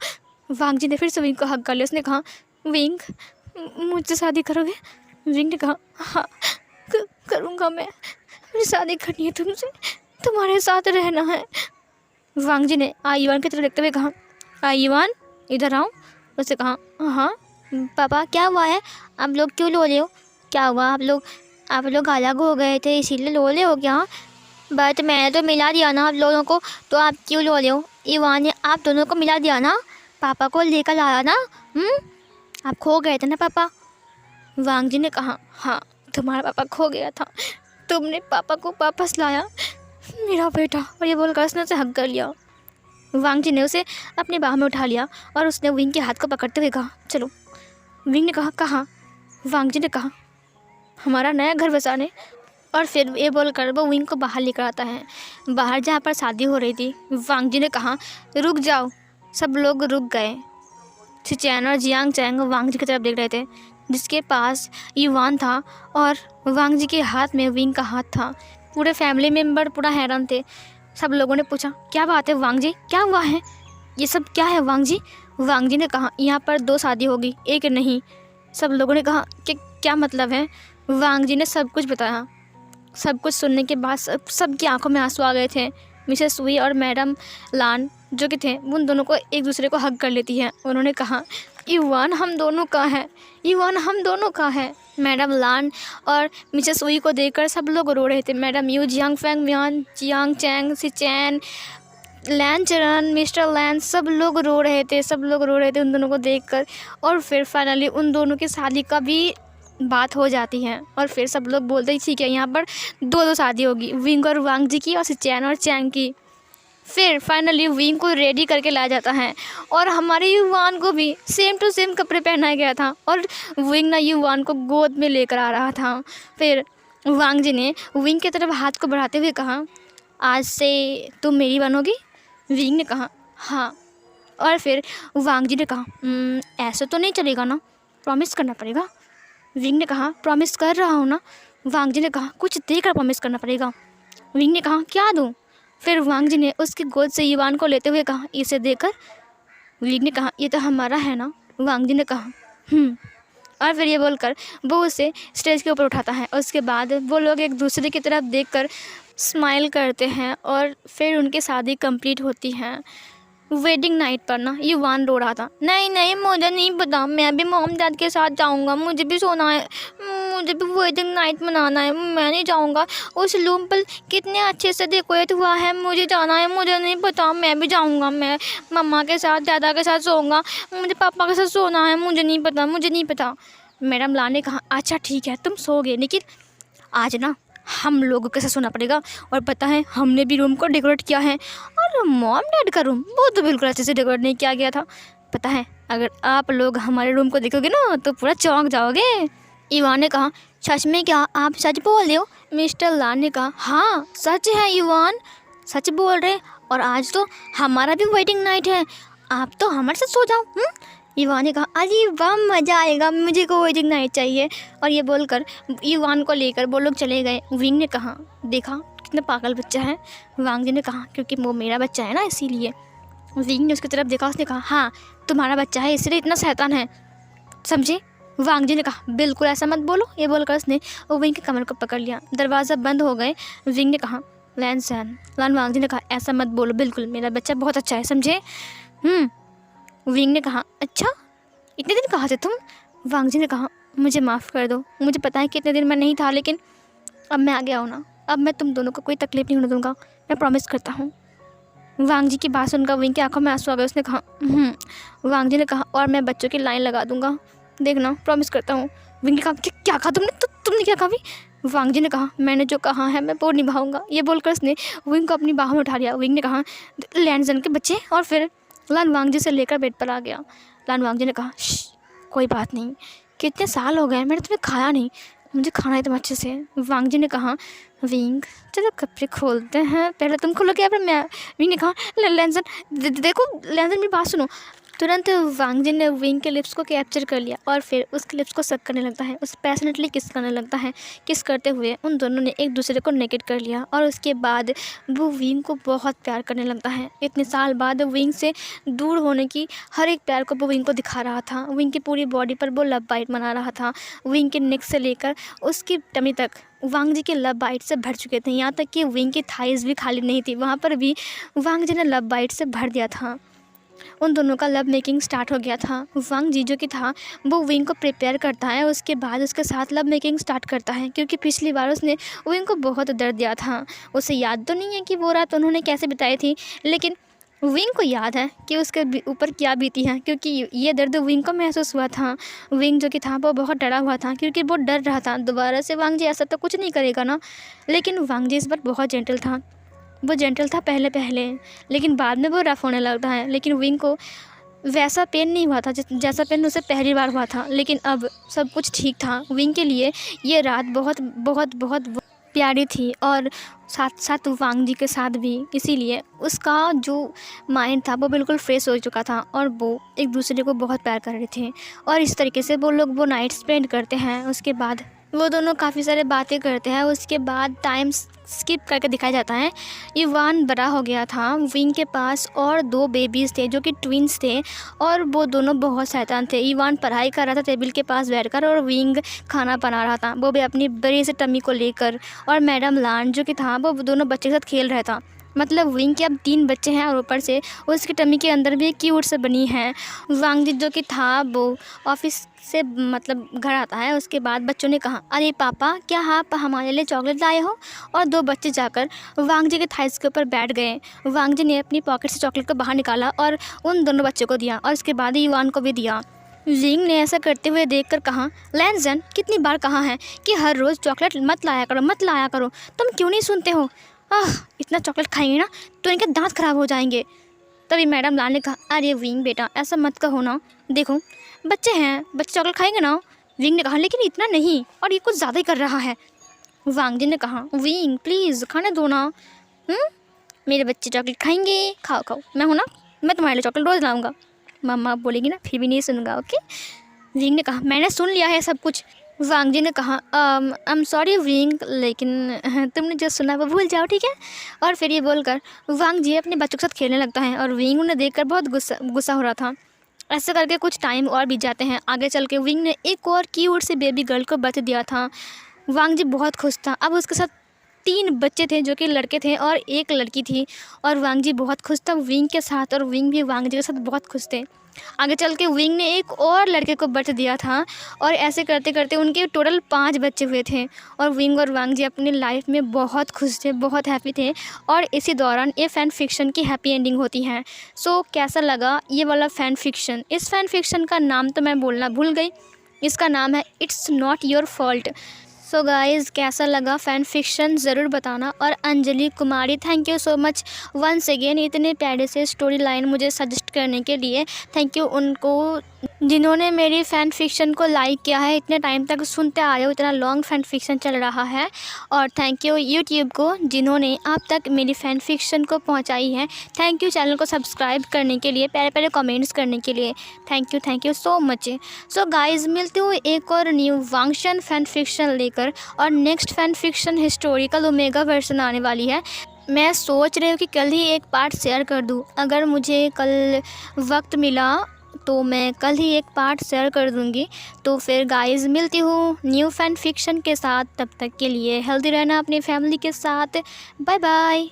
वांग जी ने फिर से विंग को हक कर लिया। उसने कहा, विंग, मुझसे शादी करोगे? विंग ने कहा, हाँ करूँगा, मैं, मुझे शादी करनी है तुमसे, तुम्हारे साथ रहना है। वांग जी ने आयुवान की तरफ देखते हुए कहा, आयुवान इधर आओ। उसने कहा, हाँ पापा क्या हुआ है, आप लोग क्यों लो रहे हो, क्या हुआ, आप लोग अलग हो गए थे इसीलिए लो रहे हो क्या? बट मैंने तो मिला दिया ना आप लोगों को, तो आप क्यों लो रहे हो? इवान ने आप दोनों को मिला दिया ना, पापा को लेकर आया ना। आप खो गए थे ना पापा। वांग जी ने कहा, हाँ तुम्हारा पापा खो गया था, तुमने पापा को वापस लाया मेरा बेटा। और ये बोलकर उसने उसे हक कर लिया। वांग जी ने उसे अपने बाह में उठा लिया और उसने विंग के हाथ को पकड़ते हुए कहा, चलो। विंग ने कहा, कहाँ? वांग जी ने कहा, हमारा नया घर बसाने। और फिर ये बोलकर वो विंग को बाहर लेकर आता है, बाहर जहाँ पर शादी हो रही थी। वांग जी ने कहा, रुक जाओ। सब लोग रुक गए। सिचैन और जियांग चैंग वांग जी की तरफ देख रहे थे, जिसके पास युवान था और वांग जी के हाथ में विंग का हाथ था। पूरे फैमिली मेम्बर पूरा हैरान थे। सब लोगों ने पूछा, क्या बात है वांग जी, क्या हुआ है, ये सब क्या है वांग जी? वांग जी ने कहा, यहाँ पर 2 शादी होगी, एक नहीं। सब लोगों ने कहा कि क्या मतलब है? वांग जी ने सब कुछ बताया। सब कुछ सुनने के बाद सबकी आंखों में आंसू आ गए थे। मिसेस सुई और मैडम लान जो कि थे, उन दोनों को एक दूसरे को हग कर लेती है। उन्होंने कहा, युवान हम दोनों का है, युवान हम दोनों का है। मैडम लान और मिसेस सुई को देखकर सब लोग रो रहे थे। मैडम यू, जियांग फैंग म्यान, जियांग चैंग, सिचैन, लैन चरन, मिस्टर लैन, सब लोग रो रहे थे। सब लोग रो रहे थे उन दोनों को देखकर। और फिर फाइनली उन दोनों की शादी का भी बात हो जाती है। और फिर सब लोग बोलते हैं, ठीक है यहाँ पर 2 शादी होगी, विंग और वांग जी की और सिचैन और चैंग की। फिर फाइनली विंग को रेडी करके लाया जाता है और हमारे युवान को भी सेम टू सेम कपड़े पहनाया गया था और विंग ना युवान को गोद में लेकर आ रहा था। फिर वांग जी ने विंग की तरफ हाथ को बढ़ाते हुए कहा, आज से तुम मेरी बनोगी? विंग ने कहा, हाँ। और फिर वांग जी ने कहा, ऐसा तो नहीं चलेगा ना, प्रॉमिस करना पड़ेगा। विंग ने कहा, प्रॉमिस कर रहा हूँ ना। वांग जी ने कहा, कुछ देकर प्रॉमिस करना पड़ेगा। विंग ने कहा, क्या दूँ? फिर वांग जी ने उसकी गोद से युवान को लेते हुए कहा, इसे देकर। विंग ने कहा, ये तो हमारा है ना। वांग जी ने कहा, और फिर ये बोलकर वो उसे स्टेज के ऊपर उठाता है। उसके बाद वो लोग एक दूसरे की तरफ देखकर स्माइल करते हैं और फिर उनकी शादी कंप्लीट होती है। वेडिंग नाइट पर ना युवान रो रहा था, नहीं नहीं मुझे नहीं पता, मैं भी मॉम डैड के साथ जाऊंगा, मुझे भी सोना है, मुझे भी वेडिंग नाइट मनाना है, मैं नहीं जाऊंगा। उस रूम पर कितने अच्छे से डेकोरेट हुआ है, मुझे जाना है, मुझे नहीं पता, मैं भी जाऊंगा, मैं मम्मा के साथ दादा के साथ सोऊंगा, मुझे पापा के साथ सोना है, मुझे नहीं पता, मुझे नहीं पता। मैडम ला ने कहा, अच्छा ठीक है तुम सोओगे, लेकिन आज ना हम लोगों के साथ सोना पड़ेगा। और पता है हमने भी रूम को डेकोरेट किया है। और मॉम डैड का रूम वो तो बिल्कुल अच्छे से डेकोरेट नहीं किया गया था। पता है अगर आप लोग हमारे रूम को देखोगे ना तो पूरा चौंक जाओगे। इवान ने कहा, सच में क्या आप सच बोल रहे हो? मिस्टर लान ने कहा, हाँ सच है इवान, सच बोल रहे। और आज तो हमारा भी वेडिंग नाइट है, आप तो हमारे साथ सो जाओ। युवान ने कहा, अरे वाह मज़ा आएगा, मुझे को वेडिंग नाइट चाहिए। और ये बोलकर युवान को लेकर वो लोग चले गए। विंग ने कहा, देखा कितना पागल बच्चा है। वांग जी ने कहा, क्योंकि वो मेरा बच्चा है ना इसीलिए। विंग ने उसकी तरफ देखा, उसने कहा, हाँ तुम्हारा बच्चा है इसलिए इतना शैतान है, समझे? वांग जी ने कहा, बिल्कुल ऐसा मत बोलो। ये बोलकर उसने विंग के कमर को पकड़ लिया। दरवाज़ा बंद हो गए। विंग ने कहा, लैन सैन। लान वांग जी ने कहा, ऐसा मत बोलो, बिल्कुल मेरा बच्चा बहुत अच्छा है, समझे? विंग ने कहा, अच्छा इतने दिन कहाँ थे तुम? वांग जी ने कहा, मुझे माफ़ कर दो, मुझे पता है कि इतने दिन मैं नहीं था, लेकिन अब मैं आ गया हूँ ना, अब मैं तुम दोनों को कोई तकलीफ़ नहीं होने दूँगा, मैं प्रॉमिस करता हूँ। वांग जी की बात सुनकर विंग की आंखों में आंसू आ गए। उसने कहा, वांग जी ने कहा, और मैं बच्चों की लाइन लगा दूँगा, देखना प्रॉमिस करता हूँ। विंग ने कहा, क्या कहा तुमने? तुमने क्या कहा? वांग जी ने कहा, मैंने जो कहा है मैं वो निभाऊंगा। ये बोलकर उसने विंग को अपनी बाहों में उठा लिया। विंग ने कहा, लैंडजन के बच्चे। और फिर लान वांग जी से लेकर बेड पर आ गया। लान वांग जी ने कहा, कोई बात नहीं, कितने साल हो गए मैंने तुम्हें खाया नहीं, मुझे खाना है तुम अच्छे से। वांग जी ने कहा, विंग चलो कपड़े खोलते हैं, पहले तुम खोलो क्या, फिर मैं। विंग ने कहा, लैंसन देखो, लैंसन मेरी बात सुनो, तुरंत वांग जिन ने विंग के लिप्स को कैप्चर कर लिया और फिर उसके लिप्स को सक करने लगता है, उसे पैशनेटली किस करने लगता है। किस करते हुए उन दोनों ने एक दूसरे को नेकेट कर लिया और उसके बाद वो विंग को बहुत प्यार करने लगता है। इतने साल बाद विंग से दूर होने की हर एक प्यार को वो विंग को दिखा रहा था। विंग की पूरी बॉडी पर वो लव बाइट बना रहा था। विंग के नेक से लेकर उसकी टमी तक वांग जी के लव बाइट से भर चुके थे। यहाँ तक कि विंग की थाइस भी खाली नहीं थी, वहाँ पर भी वांग जी ने लव बाइट से भर दिया था। उन दोनों का लव मेकिंग स्टार्ट हो गया था। वांग जी जो कि था वो विंग को प्रिपेयर करता है, उसके बाद उसके साथ लव मेकिंग स्टार्ट करता है, क्योंकि पिछली बार उसने विंग को बहुत दर्द दिया था। उसे याद तो नहीं है कि वो रात उन्होंने कैसे बिताई थी, लेकिन विंग को याद है कि उसके ऊपर क्या बीती है, क्योंकि ये दर्द विंग को महसूस हुआ था। विंग जो कि था वो बहुत डरा हुआ था, क्योंकि वो डर रहा था दोबारा से वांग जी ऐसा तो कुछ नहीं करेगा ना। लेकिन वांग जी इस बार बहुत जेंटल था। वो जेंटल था पहले पहले, लेकिन बाद में वो रफ होने लगता है। लेकिन विंग को वैसा पेन नहीं हुआ था जैसा पेन उसे पहली बार हुआ था। लेकिन अब सब कुछ ठीक था। विंग के लिए ये रात बहुत बहुत बहुत प्यारी थी और साथ साथ वांग जी के साथ भी। इसीलिए उसका जो माइंड था वो बिल्कुल फ्रेश हो चुका था और वो एक दूसरे को बहुत प्यार कर रहे थे। और इस तरीके से वो लोग वो नाइट स्पेंड करते हैं। उसके बाद वो दोनों काफ़ी सारे बातें करते हैं। उसके बाद टाइम स्किप करके दिखाया जाता है। इवान बड़ा हो गया था। विंग के पास और 2 बेबीज़ थे जो कि ट्विंस थे और वो दोनों बहुत शैतान थे। इवान पढ़ाई कर रहा था टेबल के पास बैठकर और विंग खाना बना रहा था, वो भी अपनी बड़ी से टमी को लेकर। और मैडम लान जो कि था वो दोनों बच्चे के साथ खेल रहा था। मतलब विंग के अब 3 बच्चे हैं और ऊपर से उसकी टमी के अंदर भी क्यूट से बनी है। वांग जी जो कि था वो ऑफिस से मतलब घर आता है। उसके बाद बच्चों ने कहा, अरे पापा क्या आप हमारे लिए चॉकलेट लाए हो? और 2 बच्चे जाकर वांग जी के थाइस के ऊपर बैठ गए। वांग जी ने अपनी पॉकेट से चॉकलेट को बाहर निकाला और उन दोनों बच्चों को दिया और उसके बाद युवान को भी दिया। विंग ने ऐसा करते हुए देखकर कहा, लैंजन कितनी बार कहा है कि हर रोज़ चॉकलेट मत लाया करो, मत लाया करो, तुम क्यों नहीं सुनते हो? इतना चॉकलेट खाएंगे ना तो इनके दांत खराब हो जाएंगे। तभी मैडम लाल ने कहा, अरे विंग बेटा ऐसा मत कहो ना, देखो बच्चे हैं, बच्चे चॉकलेट खाएंगे ना। विंग ने कहा, लेकिन इतना नहीं, और ये कुछ ज़्यादा ही कर रहा है। वांग जी ने कहा, विंग प्लीज़ खाने दो ना। मेरे बच्चे चॉकलेट खाएंगे, खाओ खाओ, मैं हूँ ना, मैं तुम्हारे लिए चॉकलेट रोज़ लाऊंगा। मम्मा बोलेगी ना फिर भी नहीं सुनूंगा, ओके। विंग ने कहा, मैंने सुन लिया है सब कुछ। वांग जी ने कहा, आई एम सॉरी विंग, लेकिन तुमने जो सुना वो भूल जाओ, ठीक है। और फिर ये बोलकर वांग जी अपने बच्चों के साथ खेलने लगता है और विंग उन्हें देखकर बहुत गुस्सा हो रहा था। ऐसा करके कुछ टाइम और बीत जाते हैं। आगे चल के विंग ने एक और क्यूट से बेबी गर्ल को बर्थ दिया था। वांग जी बहुत खुश था। अब उसके साथ 3 बच्चे थे जो कि लड़के थे और 1 लड़की थी और वांग जी बहुत खुश था विंग के साथ और विंग भी वांग जी के साथ बहुत खुश थे। आगे चल के विंग ने एक और लड़के को बर्थ दिया था और ऐसे करते करते उनके टोटल 5 बच्चे हुए थे और विंग और वांग जी अपनी लाइफ में बहुत खुश थे, बहुत हैप्पी थे। और इसी दौरान ये फ़ैन फिक्शन की हैप्पी एंडिंग होती है। सो कैसा लगा ये वाला फ़ैन फिक्शन? इस फ़ैन फिक्शन का नाम तो मैं बोलना भूल गई। इसका नाम है it's not your fault. So guys कैसा लगा फ़ैन फिक्शन ज़रूर बताना। और Anjali Kumari, thank you so much once again इतने प्यारे से स्टोरी लाइन मुझे सजेस्ट करने के लिए। थैंक यू उनको जिन्होंने मेरी फ़ैन फिक्शन को लाइक किया है, इतने टाइम तक सुनते आए हो, इतना लॉन्ग फ़ैन फिक्शन चल रहा है। और थैंक यू यूट्यूब को जिन्होंने आप तक मेरी फ़ैन फिक्शन को पहुंचाई है। थैंक यू चैनल को सब्सक्राइब करने के लिए, प्यारे प्यारे कमेंट्स करने के लिए। Thank you so much. So guys मिलते हुए एक और न्यू वांगशन फ़ैन फिक्शन लेकर। और next fan fiction historical omega version आने वाली है। मैं सोच रही हूँ कि कल ही एक पार्ट शेयर कर दूँ। अगर मुझे कल वक्त मिला तो मैं कल ही एक पार्ट शेयर कर दूँगी। तो फिर गाइज़ मिलती हूँ न्यू फ़ैन फिक्शन के साथ। तब तक के लिए हेल्दी रहना अपनी फैमिली के साथ। Bye bye.